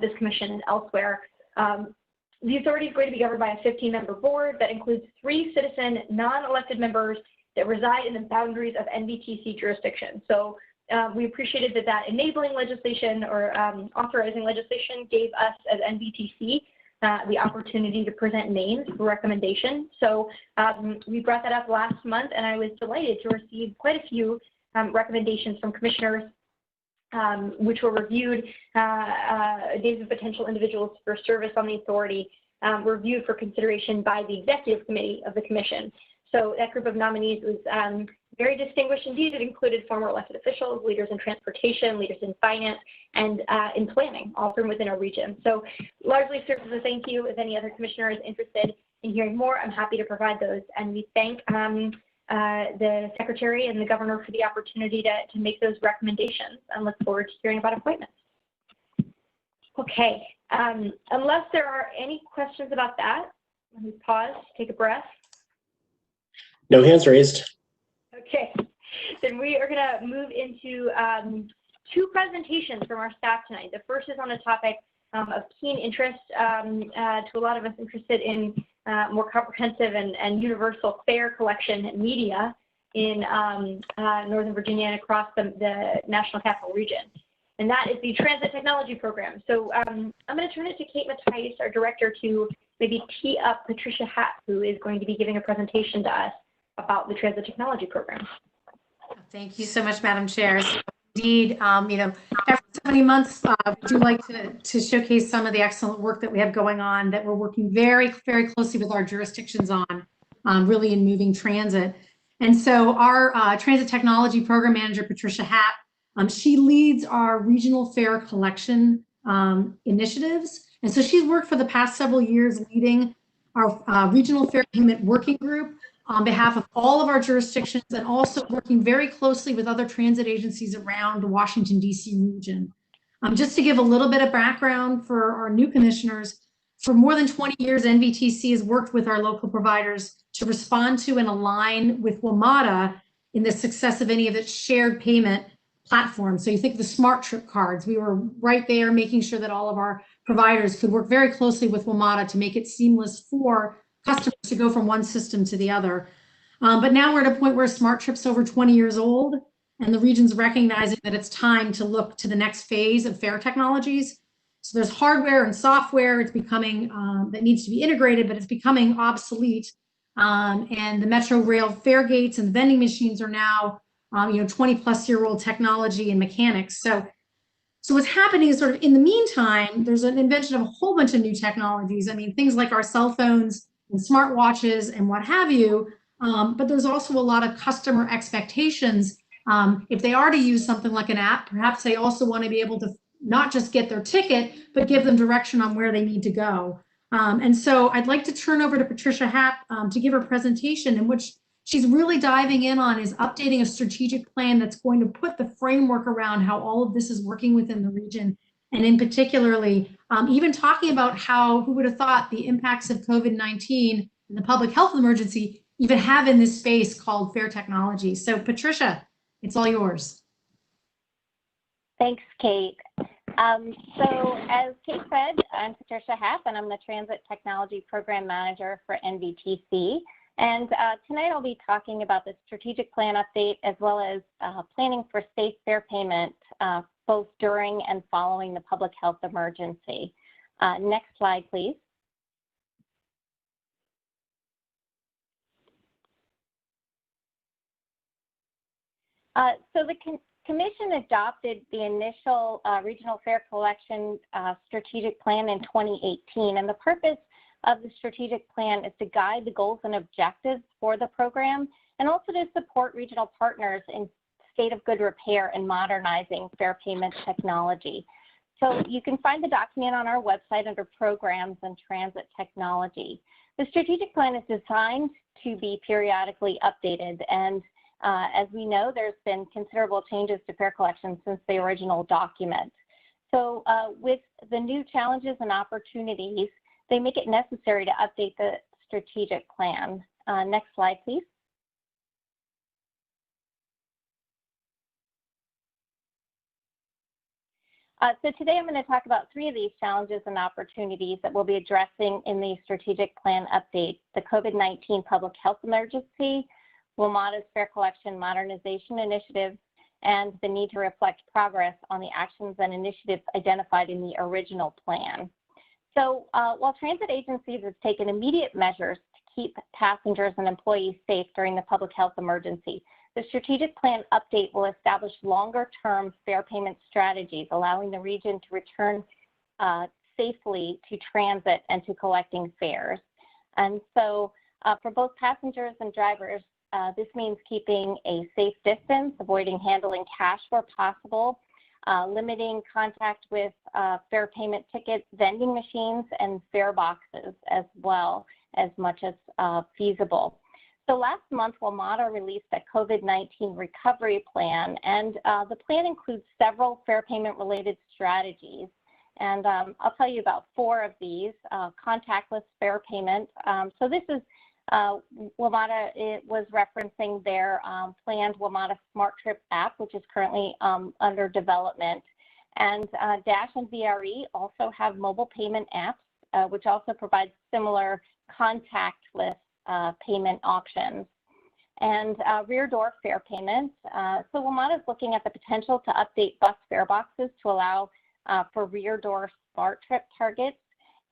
this commission and elsewhere. The authority is going to be governed by a 15-member board that includes 3 citizen non-elected members that reside in the boundaries of NVTC jurisdiction. So we appreciated that enabling legislation or authorizing legislation gave us as NVTC the opportunity to present names for recommendation. So we brought that up last month, and I was delighted to receive quite a few recommendations from commissioners, which were reviewed. Names of potential individuals for service on the authority were reviewed for consideration by the executive committee of the commission. So that group of nominees was very distinguished indeed. It included former elected officials, leaders in transportation, leaders in finance, and in planning, all from within our region. So largely serves as a thank you. If any other commissioner is interested in hearing more, I'm happy to provide those. And we thank the Secretary and the Governor for the opportunity to make those recommendations, and look forward to hearing about appointments. Okay, unless there are any questions about that, let me pause, take a breath. No hands raised. Okay, then we are going to move into 2 presentations from our staff tonight. The first is on a topic of keen interest to a lot of us interested in more comprehensive and universal fare collection media in Northern Virginia and across the National Capital Region. And that is the Transit Technology Program. So I'm going to turn it to Kate Mattias, our director, to maybe tee up Patricia Hatt, who is going to be giving a presentation to us about the Transit Technology Program. Thank you so much, Madam Chair. So indeed, you know, every so many months, we do like to showcase some of the excellent work that we have going on, that we're working very, very closely with our jurisdictions on, really in moving transit. And so our Transit Technology Program Manager, Patricia Hatt, she leads our regional fare collection initiatives. And so she's worked for the past several years leading our regional fare payment working group, on behalf of all of our jurisdictions and also working very closely with other transit agencies around the Washington, D.C. region. Just to give a little bit of background for our new commissioners, for more than 20 years, NVTC has worked with our local providers to respond to and align with WMATA in the success of any of its shared payment platforms. So you think of the smart trip cards, we were right there making sure that all of our providers could work very closely with WMATA to make it seamless for customers to go from one system to the other. But now we're at a point where smart trip's over 20 years old, and the region's recognizing that it's time to look to the next phase of fare technologies. So there's hardware and software it's becoming that needs to be integrated, but it's becoming obsolete. And the Metro Rail fare gates and vending machines are now 20-plus-year-old technology and mechanics. So what's happening is sort of in the meantime, there's an invention of a whole bunch of new technologies. I mean, things like our cell phones and smartwatches and what have you. But there's also a lot of customer expectations. If they are to use something like an app, perhaps they also want to be able to not just get their ticket, but give them direction on where they need to go. And so I'd like to turn over to Patricia Happ to give her presentation, in which she's really diving in on is updating a strategic plan that's going to put the framework around how all of this is working within the region. And in particularly, even talking about how, who would have thought the impacts of COVID-19 and the public health emergency even have in this space called fare technology. So Patricia, it's all yours. Thanks, Kate. So as Kate said, I'm Patricia Happ, and I'm the Transit Technology Program Manager for NVTC. And tonight I'll be talking about the strategic plan update as well as planning for safe fare payment both during and following the public health emergency. Next slide, please. So the Commission adopted the initial regional fare collection strategic plan in 2018, and the purpose of the strategic plan is to guide the goals and objectives for the program and also to support regional partners in state of good repair and modernizing fare payment technology. So you can find the document on our website under Programs and Transit Technology. The strategic plan is designed to be periodically updated, and as we know, there's been considerable changes to fare collection since the original document. So with the new challenges and opportunities, they make it necessary to update the strategic plan. Next slide, please. So today I'm going to talk about 3 of these challenges and opportunities that we'll be addressing in the strategic plan update: the COVID-19 public health emergency, WMATA's fare collection modernization initiative, and the need to reflect progress on the actions and initiatives identified in the original plan. So while transit agencies have taken immediate measures to keep passengers and employees safe during the public health emergency, the strategic plan update will establish longer-term fare payment strategies, allowing the region to return safely to transit and to collecting fares. And so for both passengers and drivers, this means keeping a safe distance, avoiding handling cash where possible, limiting contact with fare payment tickets, vending machines, and fare boxes as well as much as feasible. So last month, WMATA released a COVID-19 recovery plan, and the plan includes several fare payment related strategies. And I'll tell you about 4 of these. Contactless fare payment. So this is WMATA, it was referencing their planned WMATA Smart Trip app, which is currently under development. And Dash and VRE also have mobile payment apps, which also provide similar contactless payment options. And rear door fare payments. So WMATA is looking at the potential to update bus fare boxes to allow for rear door Smart Trip targets.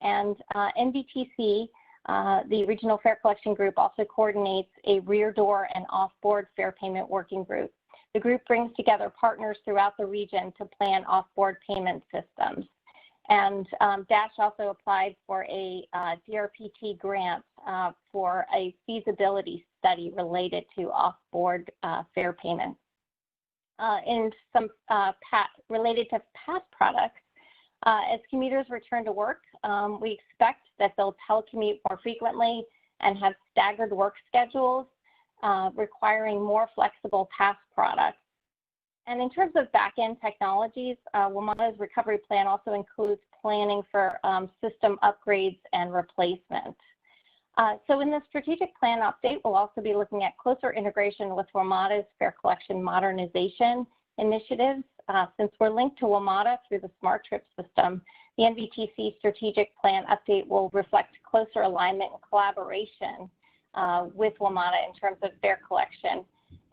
And NVTC, the Regional Fare Collection Group, also coordinates a rear door and off-board fare payment working group. The group brings together partners throughout the region to plan off-board payment systems. And Dash also applied for a DRPT grant for a feasibility study related to off-board fare payments. And some related to pass products, as commuters return to work, we expect that they'll telecommute more frequently and have staggered work schedules, requiring more flexible task products. And in terms of back-end technologies, WMATA's recovery plan also includes planning for system upgrades and replacement. So in the strategic plan update, we'll also be looking at closer integration with WMATA's fare collection modernization initiatives. Since we're linked to WMATA through the Smart Trip system, the NVTC strategic plan update will reflect closer alignment and collaboration with WMATA in terms of fare collection.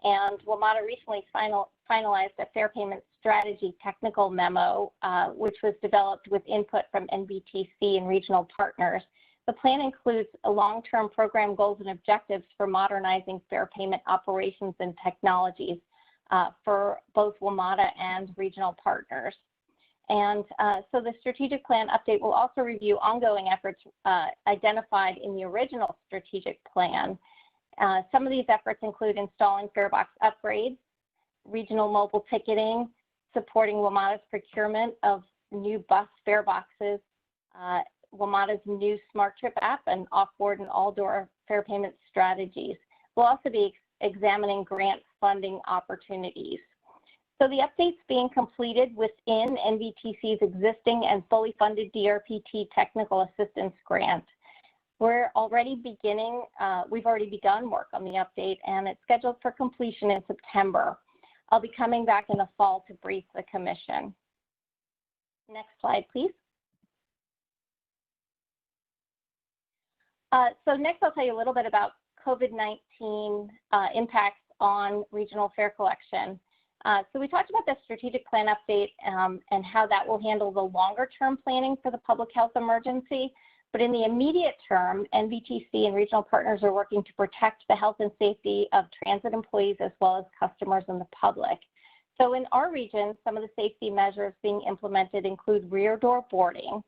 And WMATA recently finalized a fare payment strategy technical memo, which was developed with input from NVTC and regional partners. The plan includes long-term program goals and objectives for modernizing fare payment operations and technologies for both WMATA and regional partners. And so the strategic plan update will also review ongoing efforts identified in the original strategic plan. Some of these efforts include installing fare box upgrades, regional mobile ticketing, supporting WMATA's procurement of new bus fare boxes, WMATA's new Smart Trip app, and off-board and all-door fare payment strategies. We'll also be examining grant funding opportunities. So the updates being completed within NVTC's existing and fully funded DRPT technical assistance grant. We're already beginning, we've already begun work on the update, and it's scheduled for completion in September. I'll be coming back in the fall to brief the commission. Next slide, please. So next I'll tell you a little bit about COVID-19 impacts on regional fare collection. So we talked about the strategic plan update and how that will handle the longer term planning for the public health emergency. But in the immediate term, NVTC and regional partners are working to protect the health and safety of transit employees as well as customers and the public. So in our region, some of the safety measures being implemented include rear door boarding.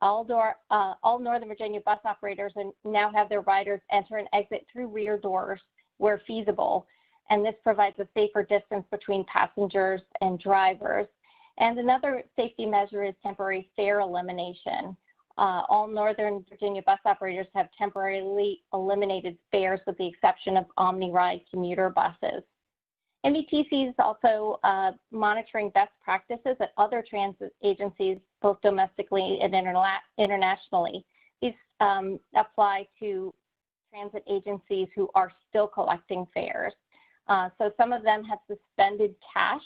All Northern Virginia bus operators now have their riders enter and exit through rear doors where feasible, and this provides a safer distance between passengers and drivers. And another safety measure is temporary fare elimination. All Northern Virginia bus operators have temporarily eliminated fares with the exception of OmniRide commuter buses. NVTC is also monitoring best practices at other transit agencies, both domestically and internationally. These apply to transit agencies who are still collecting fares. So some of them have suspended cash.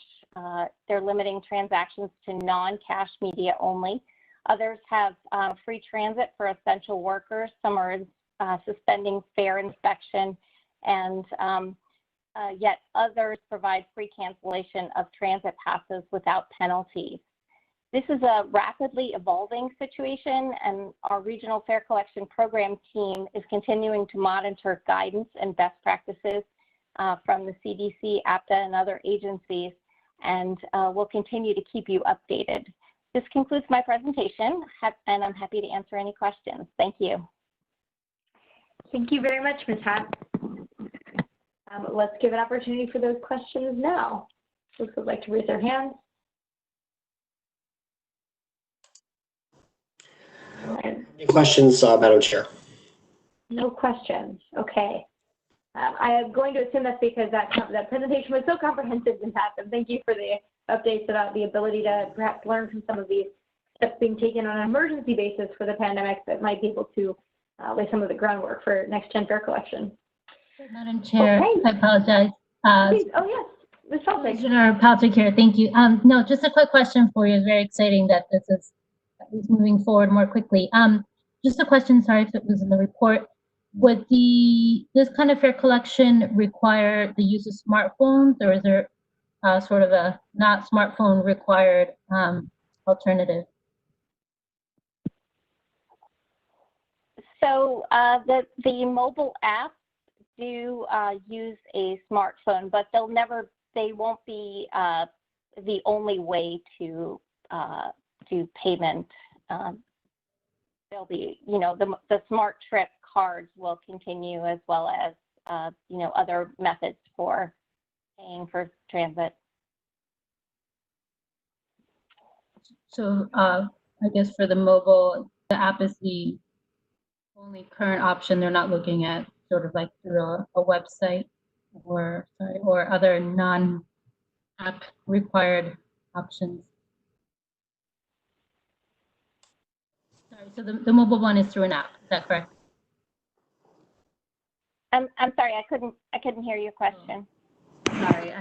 They're limiting transactions to non-cash media only. Others have free transit for essential workers. Some are suspending fare inspection, and yet others provide free cancellation of transit passes without penalties. This is a rapidly evolving situation, and our regional fare collection program team is continuing to monitor guidance and best practices from the CDC, APTA, and other agencies, and we'll continue to keep you updated. This concludes my presentation, and I'm happy to answer any questions. Thank you. Thank you very much, Ms. Hatt. Let's give an opportunity for those questions now. Folks would like to raise their hands. Any questions, Madam Chair? No questions. Okay. I am going to assume that's because that presentation was so comprehensive and Pat. Thank you for the updates about the ability to perhaps learn from some of these steps being taken on an emergency basis for the pandemic that might be able to lay some of the groundwork for next-gen fare collection. Madam Chair, okay. I apologize. Please. Oh, yes. Ms. Patrick. Commissioner Patrick here. Thank you. No, just a quick question for you. It's very exciting that this is moving forward more quickly. Just a question, sorry if it was in the report. Would this kind of fare collection require the use of smartphones, or is there sort of a not smartphone required alternative? So the mobile apps do use a smartphone, but they won't be the only way to do payment. There'll be, the Smart Trip cards will continue, as well as, other methods for paying for transit. So I guess for the mobile, the app is the only current option. They're not looking at sort of like through a website or other non-app required options. Sorry, so the mobile one is through an app. Is that correct? I'm sorry, I couldn't hear your question. Sorry,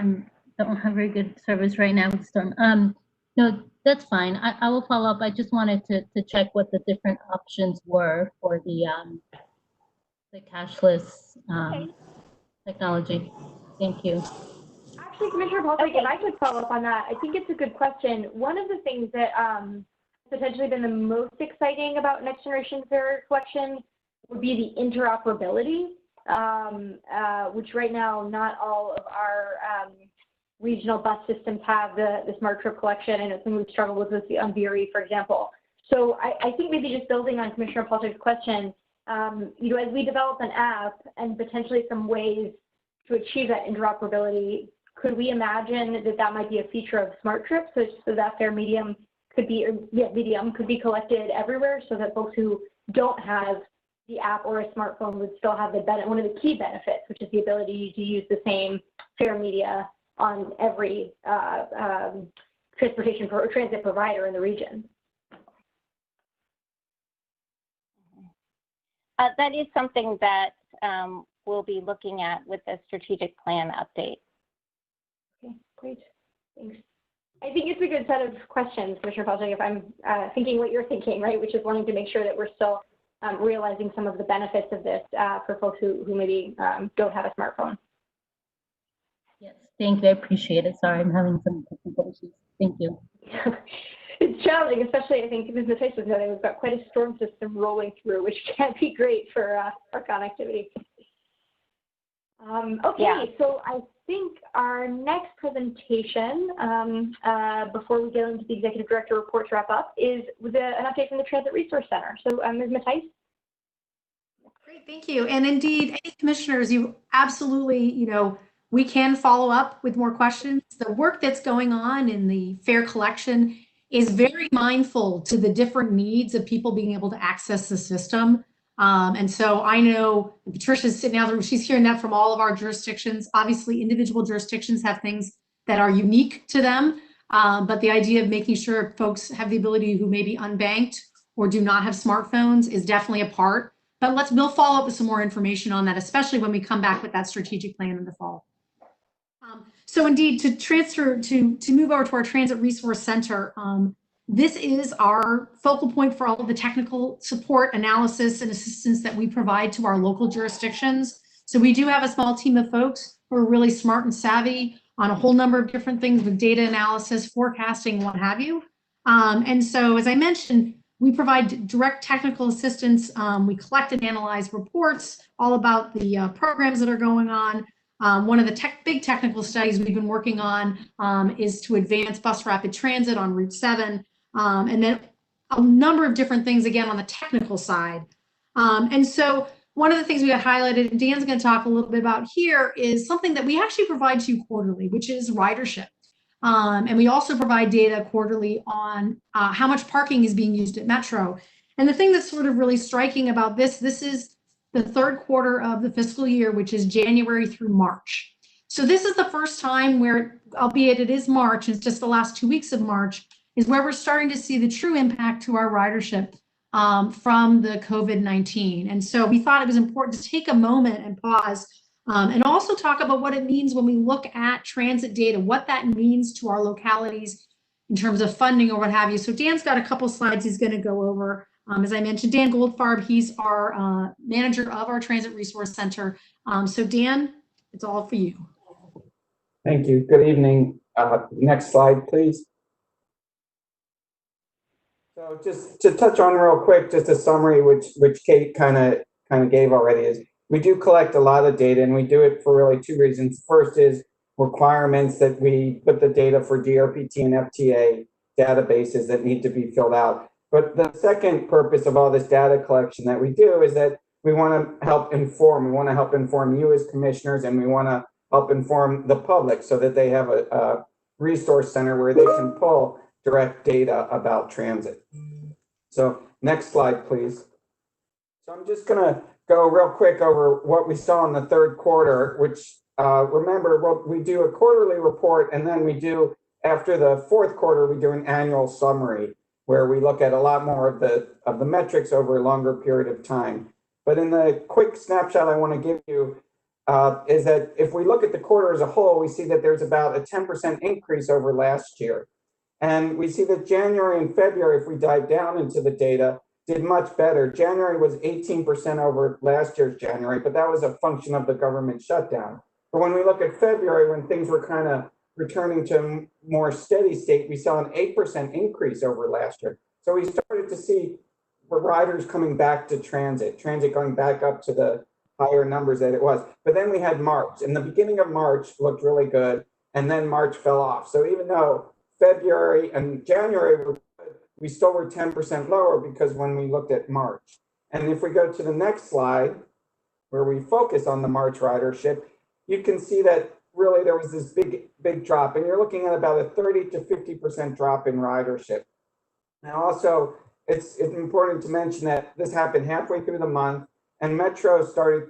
don't have very good service right now with Storm. No, that's fine. I will follow up. I just wanted to check what the different options were for the cashless technology. Thank you. Actually, Commissioner Paulson, if I could follow up on that, I think it's a good question. One of the things that has potentially been the most exciting about next generation fare collection would be the interoperability, which right now not all of our regional bus systems have the smart trip collection, and it's something we've struggled with the Unvery, for example. So I think maybe just building on Commissioner Paulson's question, you know, as we develop an app and potentially some ways to achieve that interoperability, could we imagine that that might be a feature of smart trips, so that fare medium could be, could be collected everywhere, so that folks who don't have the app or a smartphone would still have the one of the key benefits, which is the ability to use the same fare media on every transportation or transit provider in the region. That is something that we'll be looking at with the strategic plan update. Okay, great, thanks. I think it's a good set of questions, Commissioner Paulson, if I'm thinking what you're thinking, right, which is wanting to make sure that we're still realizing some of the benefits of this for folks who maybe don't have a smartphone. Yes, thank you. I appreciate it. Sorry, I'm having some technical issues. Thank you. It's challenging, especially I think Ms. Matthijs was noting we've got quite a storm system rolling through, which can't be great for connectivity. Okay, yeah. So I think our next presentation, before we get into the Executive Director report to wrap up, is with an update from the Transit Resource Center. So Ms. Matthijs. Great, thank you. And indeed, any commissioners, you absolutely, you know, we can follow up with more questions. The work that's going on in the fare collection is very mindful to the different needs of people being able to access the system. And so I know Patricia's sitting out there, she's hearing that from all of our jurisdictions. Obviously, individual jurisdictions have things that are unique to them. But the idea of making sure folks have the ability who may be unbanked or do not have smartphones is definitely a part. But we'll follow up with some more information on that, especially when we come back with that strategic plan in the fall. So indeed, to move over to our Transit Resource Center, this is our focal point for all of the technical support, analysis, and assistance that we provide to our local jurisdictions. So we do have a small team of folks who are really smart and savvy on a whole number of different things with data analysis, forecasting, what have you. And so, as I mentioned, we provide direct technical assistance. We collect and analyze reports all about the programs that are going on. One of the big technical studies we've been working on is to advance bus rapid transit on Route 7, and then a number of different things, again, on the technical side. And so one of the things we got highlighted, and Dan's going to talk a little bit about here, is something that we actually provide to you quarterly, which is ridership. And we also provide data quarterly on how much parking is being used at Metro. And the thing that's sort of really striking about this is the third quarter of the fiscal year, which is January through March. So this is the first time where, albeit it is March, it's just the last 2 weeks of March, is where we're starting to see the true impact to our ridership from the COVID-19. And so we thought it was important to take a moment and pause and also talk about what it means when we look at transit data, what that means to our localities in terms of funding or what have you. So Dan's got a couple slides he's going to go over. As I mentioned, Dan Goldfarb, he's our manager of our Transit Resource Center. So Dan, it's all for you. Thank you. Good evening. Next slide, please. So just to touch on real quick, just a summary, which Kate kind of gave already, is we do collect a lot of data, and we do it for really two reasons. First is requirements that we put the data for DRPT and FTA databases that need to be filled out. But the second purpose of all this data collection that we do is that we want to help inform. We want to help inform you as commissioners, and we want to help inform the public so that they have a resource center where they can pull direct data about transit. So next slide, please. So I'm just going to go real quick over what we saw in the third quarter, which remember, we do a quarterly report, and then we do, after the fourth quarter, we do an annual summary where we look at a lot more of the metrics over a longer period of time. But in the quick snapshot I want to give you is that if we look at the quarter as a whole, we see that there's about a 10% increase over last year. And we see that January and February, if we dive down into the data, did much better. January was 18% over last year's January, but that was a function of the government shutdown. But when we look at February, when things were kind of returning to a more steady state, we saw an 8% increase over last year. So we started to see riders coming back to transit going back up to the higher numbers that it was. But then we had March, and the beginning of March looked really good, and then March fell off. So even though February and January were good, we still were 10% lower because when we looked at March. And if we go to the next slide, where we focus on the March ridership, you can see that really there was this big drop, and you're looking at about a 30 to 50% drop in ridership. Now also, it's important to mention that this happened halfway through the month, and Metro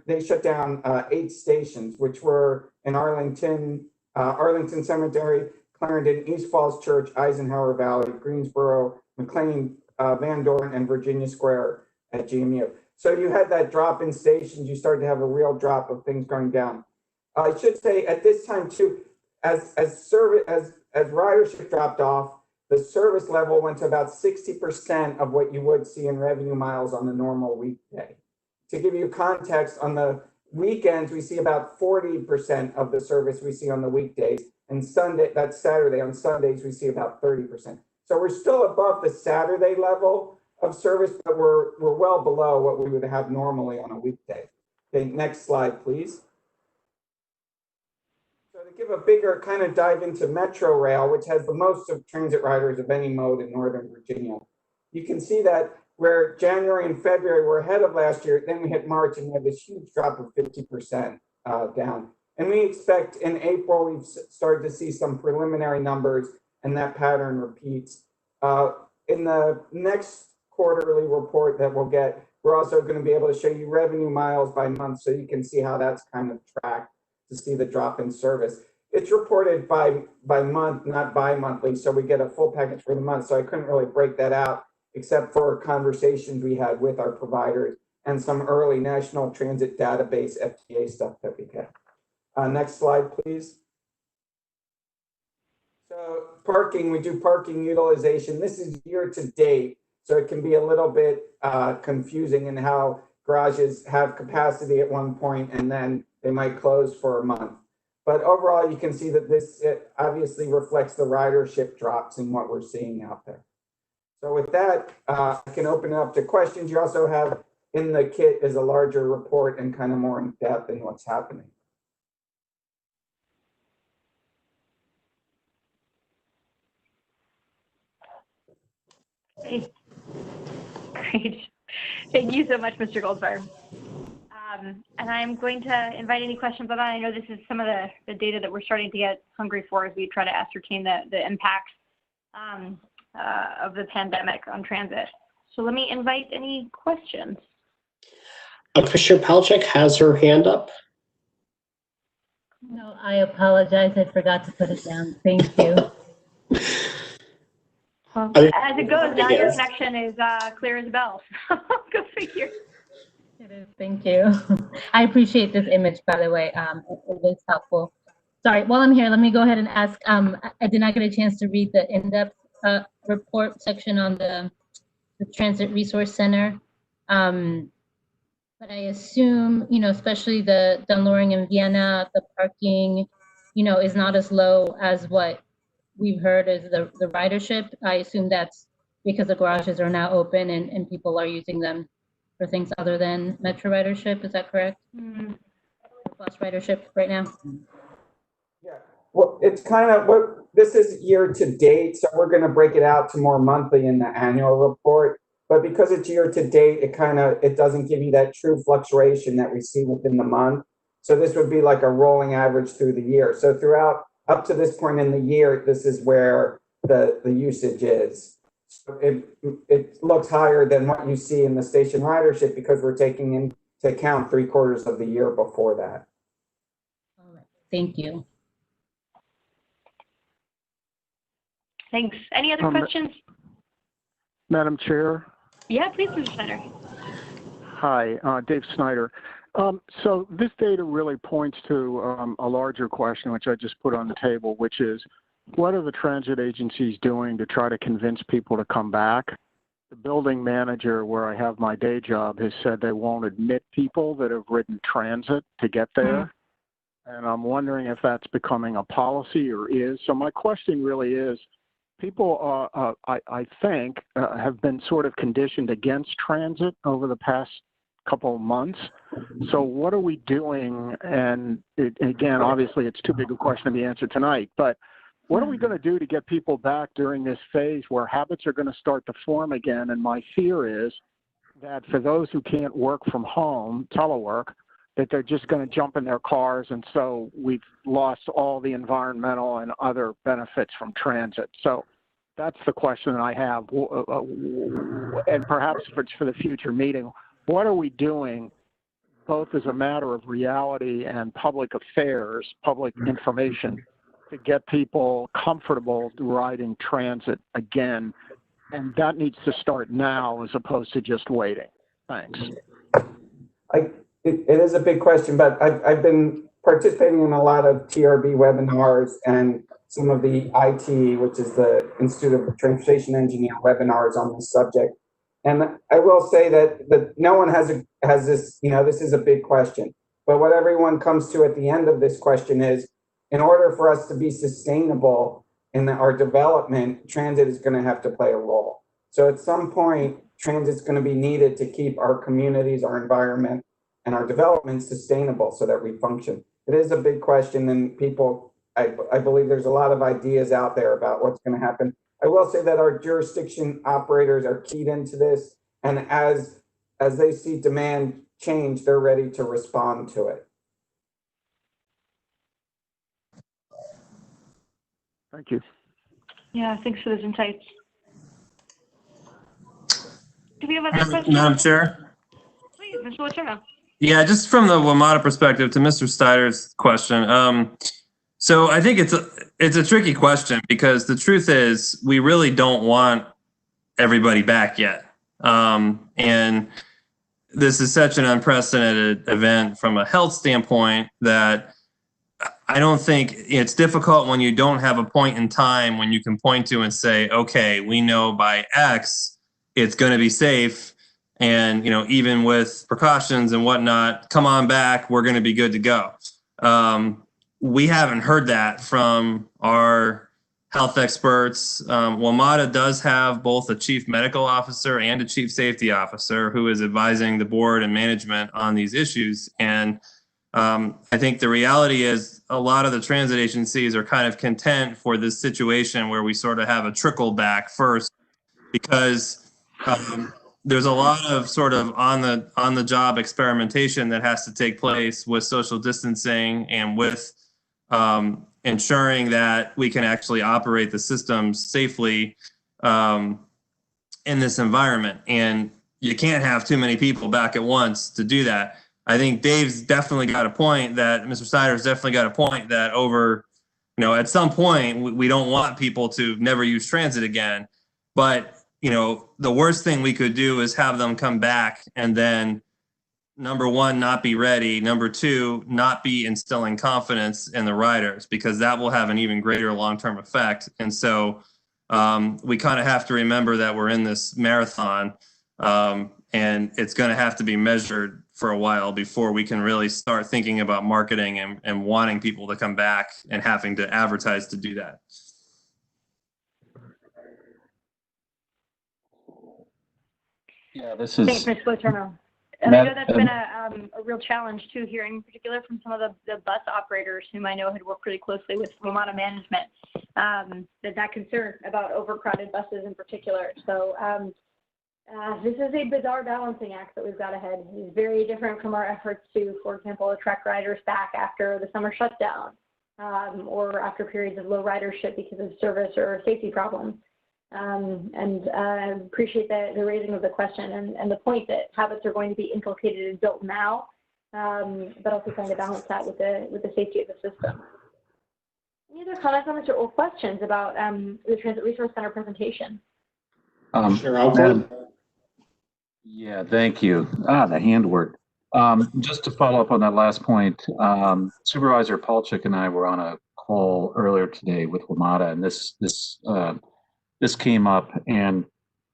they shut down 8 stations, which were in Arlington Cemetery, Clarendon, East Falls Church, Eisenhower Valley, Greensboro, McLean, Van Dorn, and Virginia Square at GMU. So you had that drop in stations, you started to have a real drop of things going down. I should say at this time too, as ridership dropped off, the service level went to about 60% of what you would see in revenue miles on a normal weekday. To give you context, on the weekends, we see about 40% of the service we see on the weekdays, and that's Saturday. On Sundays, we see about 30%. So we're still above the Saturday level of service, but we're well below what we would have normally on a weekday. Okay, next slide, please. So to give a bigger kind of dive into Metro Rail, which has the most of transit riders of any mode in Northern Virginia, you can see that where January and February were ahead of last year, then we hit March and we had this huge drop of 50% down. And we expect in April, we've started to see some preliminary numbers, and that pattern repeats. In the next quarterly report that we'll get, we're also going to be able to show you revenue miles by month, so you can see how that's kind of tracked to see the drop in service. It's reported by month, not bi-monthly, so we get a full package for the month. So I couldn't really break that out, except for conversations we had with our providers and some early National Transit Database FTA stuff that we get. Next slide, please. So parking, we do parking utilization. This is year to date, so it can be a little bit confusing in how garages have capacity at one point and then they might close for a month. But overall, you can see that it obviously reflects the ridership drops in what we're seeing out there. So with that, I can open it up to questions. You also have in the kit is a larger report and kind of more in depth in what's happening. Great. Thank you so much, Mr. Goldfarb. And I'm going to invite any questions on that. I know this is some of the data that we're starting to get hungry for as we try to ascertain the impacts of the pandemic on transit. So let me invite any questions. Commissioner Palchik has her hand up. No, I apologize. I forgot to put it down. Thank you. Well, as it goes, now your connection is clear as a bell. Go figure. It is. Thank you. I appreciate this image, by the way. It is helpful. Sorry, while I'm here, let me go ahead and ask. I did not get a chance to read the in-depth report section on the Transit Resource Center. But I assume, especially the Dunloring and Vienna, the parking, is not as low as what we've heard is the ridership. I assume that's because the garages are now open and people are using them for things other than Metro ridership. Is that correct? Mm-hmm. Bus ridership right now? Yeah, well, it's kind of this is year to date, so we're going to break it out to more monthly in the annual report. But because it's year to date, it doesn't give you that true fluctuation that we see within the month. So this would be like a rolling average through the year. So throughout up to this point in the year, this is where the usage is. So it looks higher than what you see in the station ridership because we're taking into account 3/4 of the year before that. All right. Thank you. Thanks. Any other questions? Madam Chair. Yeah, please, Mr. Snyder. Hi, Dave Snyder. So this data really points to a larger question, which I just put on the table, which is, what are the transit agencies doing to try to convince people to come back? The building manager where I have my day job has said they won't admit people that have ridden transit to get there. And I'm wondering if that's becoming a policy or is. So my question really is, people, I think, have been sort of conditioned against transit over the past couple of months. So what are we doing? And again, obviously, it's too big a question to be answered tonight, but what are we going to do to get people back during this phase where habits are going to start to form again? And my fear is that for those who can't work from home, telework, that they're just going to jump in their cars. And so we've lost all the environmental and other benefits from transit. So that's the question that I have. And perhaps if it's for the future meeting, what are we doing both as a matter of reality and public affairs, public information, to get people comfortable riding transit again? And that needs to start now as opposed to just waiting. Thanks. It is a big question, but I've been participating in a lot of TRB webinars and some of the IT, which is the Institute of Transportation Engineer webinars on this subject. And I will say that no one has this, this is a big question. But what everyone comes to at the end of this question is, in order for us to be sustainable in our development, transit is going to have to play a role. So at some point, transit's going to be needed to keep our communities, our environment, and our development sustainable so that we function. It is a big question, and people, I believe there's a lot of ideas out there about what's going to happen. I will say that our jurisdiction operators are keyed into this, and as they see demand change, they're ready to respond to it. Thank you. Yeah, thanks for those insights. Do we have other questions? Madam Chair? Please, Mr. Letourneau. Yeah, just from the WMATA perspective to Mr. Snyder's question. So I think it's a tricky question because the truth is we really don't want everybody back yet. And this is such an unprecedented event from a health standpoint that I don't think it's difficult when you don't have a point in time when you can point to and say, okay, we know by X it's going to be safe. And, even with precautions and whatnot, come on back, we're going to be good to go. We haven't heard that from our health experts. WMATA does have both a chief medical officer and a chief safety officer who is advising the board and management on these issues. And I think the reality is a lot of the transit agencies are kind of content for this situation where we sort of have a trickle back first because there's a lot of sort of on the job experimentation that has to take place with social distancing and with ensuring that we can actually operate the systems safely in this environment. And you can't have too many people back at once to do that. I think Dave's definitely got a point that Mr. Snyder's definitely got a point that over, at some point we don't want people to never use transit again. But the worst thing we could do is have them come back and then, number one, not be ready. Number two, not be instilling confidence in the riders, because that will have an even greater long-term effect. And so we kind of have to remember that we're in this marathon and it's going to have to be measured for a while before we can really start thinking about marketing and wanting people to come back and having to advertise to do that. Yeah, this is. Thanks, Ms. Letourneau. And I know that's been a real challenge too, hearing in particular from some of the bus operators whom I know had worked really closely with WMATA management, that concern about overcrowded buses in particular. So this is a bizarre balancing act that we've got ahead. It's very different from our efforts to, for example, attract riders back after the summer shutdown or after periods of low ridership because of service or safety problems. I appreciate the raising of the question and the point that habits are going to be inculcated and built now, but also trying to balance that with the safety of the system. Any other comments on this or questions about the Transit Resource Center presentation? Yeah, thank you. The hand worked. Just to follow up on that last point, Supervisor Palchik and I were on a call earlier today with WMATA, and this came up. And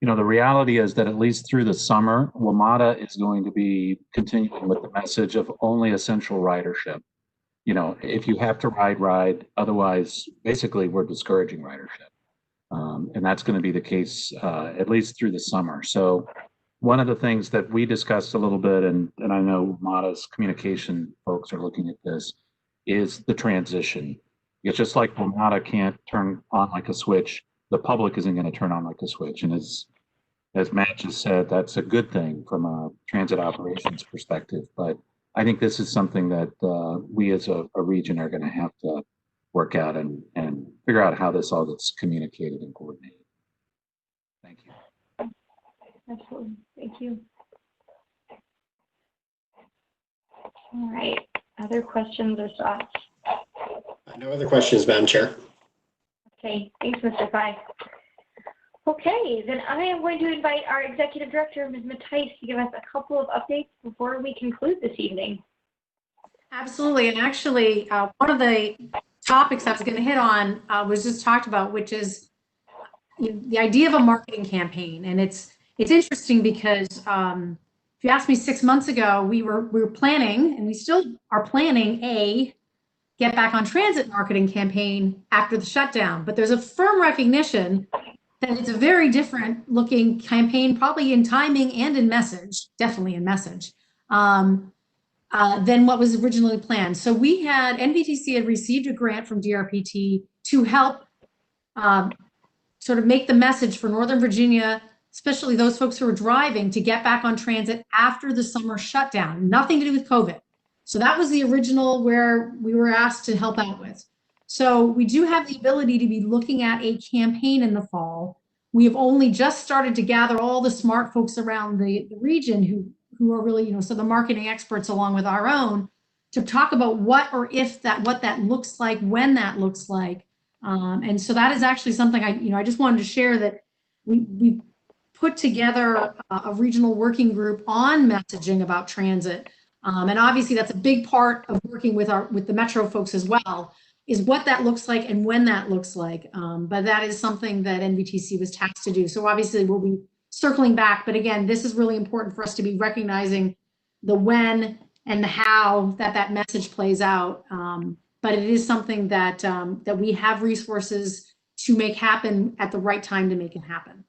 you know, the reality is that at least through the summer, WMATA is going to be continuing with the message of only essential ridership. You know, if you have to ride. Otherwise, basically, we're discouraging ridership. And that's going to be the case at least through the summer. So one of the things that we discussed a little bit, and I know WMATA's communication folks are looking at this, is the transition. It's just like WMATA can't turn on like a switch, the public isn't going to turn on like a switch. And as Matt just said, that's a good thing from a transit operations perspective. But I think this is something that we as a region are going to have to work out and figure out how this all gets communicated and coordinated. Thank you. Absolutely. Thank you. All right. Other questions or thoughts? No other questions, Madam Chair. Okay. Thanks, Mr. Fye. Okay, then I am going to invite our Executive Director, Ms. Mattice, to give us a couple of updates before we conclude this evening. Absolutely. And actually, one of the topics I was going to hit on was just talked about, which is the idea of a marketing campaign. And it's interesting because if you asked me 6 months ago, we were planning, and we still are planning, a Get Back on Transit marketing campaign after the shutdown. But there's a firm recognition that it's a very different looking campaign, probably in timing and in message, definitely in message, than what was originally planned. So NVTC had received a grant from DRPT to help sort of make the message for Northern Virginia, especially those folks who are driving, to get back on transit after the summer shutdown. Nothing to do with COVID. So that was the original where we were asked to help out with. So we do have the ability to be looking at a campaign in the fall. We have only just started to gather all the smart folks around the region who are really, so the marketing experts along with our own, to talk about what that looks like, when that looks like. And so that is actually something I just wanted to share, that we put together a regional working group on messaging about transit. And obviously that's a big part of working with the Metro folks as well, is what that looks like and when that looks like. But that is something that NVTC was tasked to do. So obviously we'll be circling back, but again, this is really important for us to be recognizing the when and the how that message plays out. But it is something that we have resources to make happen at the right time to make it happen.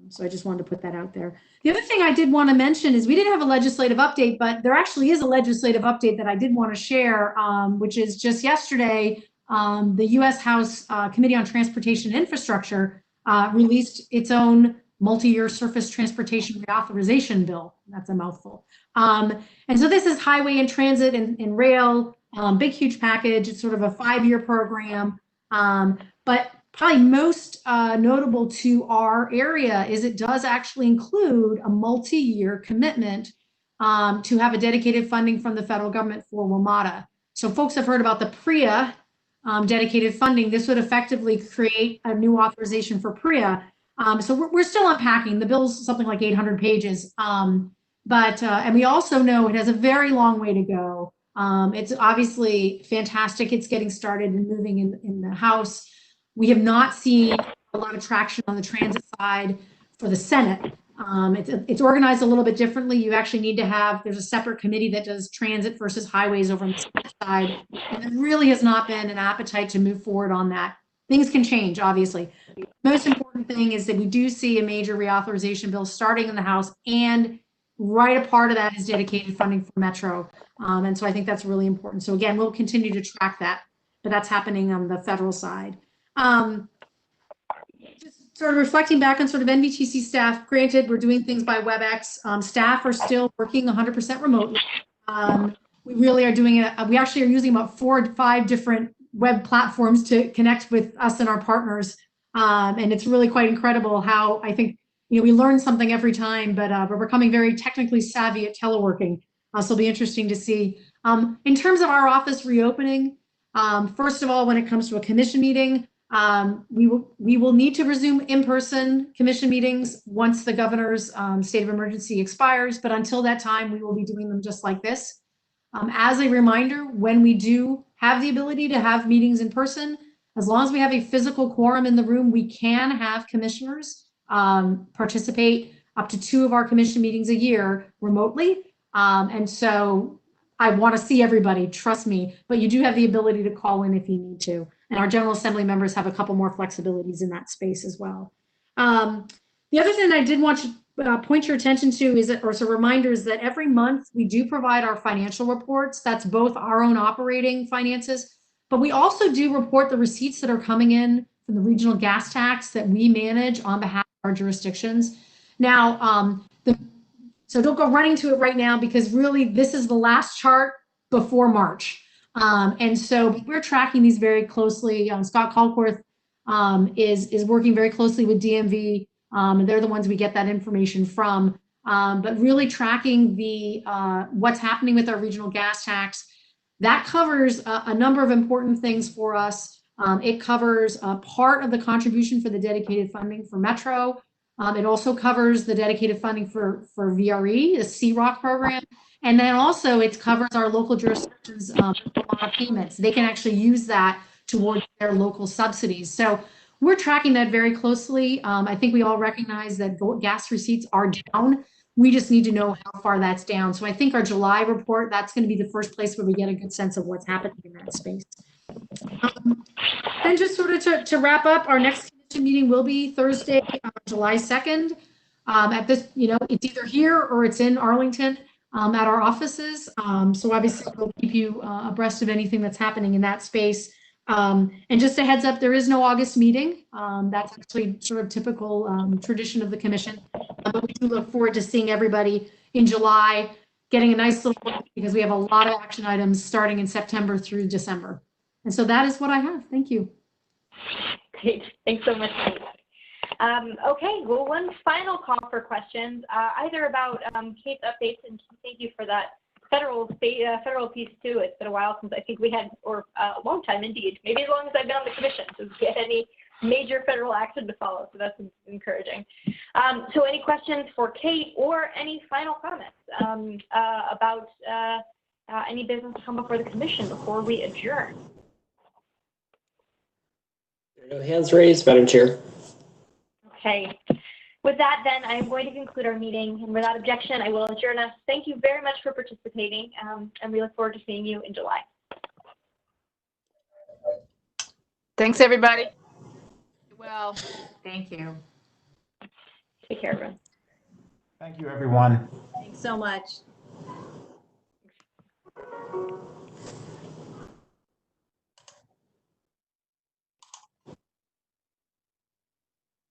So I just wanted to put that out there. The other thing I did want to mention is we didn't have a legislative update, but there actually is a legislative update that I did want to share, which is just yesterday, the U.S. House Committee on Transportation and Infrastructure released its own multi-year surface transportation reauthorization bill. That's a mouthful. And so this is highway and transit and rail, big, huge package. It's sort of a 5-year program. But probably most notable to our area is it does actually include a multi-year commitment to have a dedicated funding from the federal government for WMATA. So folks have heard about the PREA dedicated funding. This would effectively create a new authorization for PREA. So we're still unpacking. The bill's something like 800 pages. And we also know it has a very long way to go. It's obviously fantastic. It's getting started and moving in the House. We have not seen a lot of traction on the transit side for the Senate. It's organized a little bit differently. You actually need to there's a separate committee that does transit versus highways over on the Senate side. And there really has not been an appetite to move forward on that. Things can change, obviously. The most important thing is that we do see a major reauthorization bill starting in the House, and right a part of that is dedicated funding for Metro. And so I think that's really important. So again, we'll continue to track that, but that's happening on the federal side. Just sort of reflecting back on sort of NVTC staff, granted, we're doing things by WebEx. Staff are still working 100% remotely. We really are doing it. We actually are using about 4 to 5 different web platforms to connect with us and our partners. And it's really quite incredible how I think, we learn something every time, but we're becoming very technically savvy at teleworking. So it'll be interesting to see. In terms of our office reopening, first of all, when it comes to a commission meeting, we will need to resume in-person commission meetings once the governor's state of emergency expires. But until that time, we will be doing them just like this. As a reminder, when we do have the ability to have meetings in person, as long as we have a physical quorum in the room, we can have commissioners participate up to 2 of our commission meetings a year remotely. And so I want to see everybody, trust me, but you do have the ability to call in if you need to. And our General Assembly members have a couple more flexibilities in that space as well. The other thing I did want to point your attention to is, or as a reminder, is that every month we do provide our financial reports. That's both our own operating finances, but we also do report the receipts that are coming in from the regional gas tax that we manage on behalf of our jurisdictions. Now, so don't go running to it right now, because really this is the last chart before March. And so we're tracking these very closely. Scott Colcorth is working very closely with DMV. And they're the ones we get that information from. But really tracking the what's happening with our regional gas tax. That covers a number of important things for us. It covers part of the contribution for the dedicated funding for Metro. It also covers the dedicated funding for VRE, the CROC program. And then also it covers our local jurisdictions payments. They can actually use that towards their local subsidies. So we're tracking that very closely. I think we all recognize that gas receipts are down. We just need to know how far that's down. So I think our July report, that's going to be the first place where we get a good sense of what's happening in that space. Then just sort of to wrap up, our next meeting will be Thursday, July 2nd. At this, it's either here or it's in Arlington at our offices. So obviously we'll keep you abreast of anything that's happening in that space. And just a heads up, there is no August meeting. That's actually sort of typical tradition of the commission. But we do look forward to seeing everybody in July, getting a nice little look, because we have a lot of action items starting in September through December. And so that is what I have. Thank you. Great. Thanks so much. Okay, well, one final call for questions, either about case updates, and thank you for that federal piece too. It's been a while since I think we had, or a long time indeed, maybe as long as I've been on the commission, to get any major federal action to follow. So that's encouraging. So any questions for Kate, or any final comments about any business to come before the commission before we adjourn? There are no hands raised, Madam Chair. Okay. With that, then, I'm going to conclude our meeting, and without objection, I will adjourn us. Thank you very much for participating, and we look forward to seeing you in July. Thanks, everybody. Well, thank you. Take care, everyone. Thank you, everyone. Thanks so much.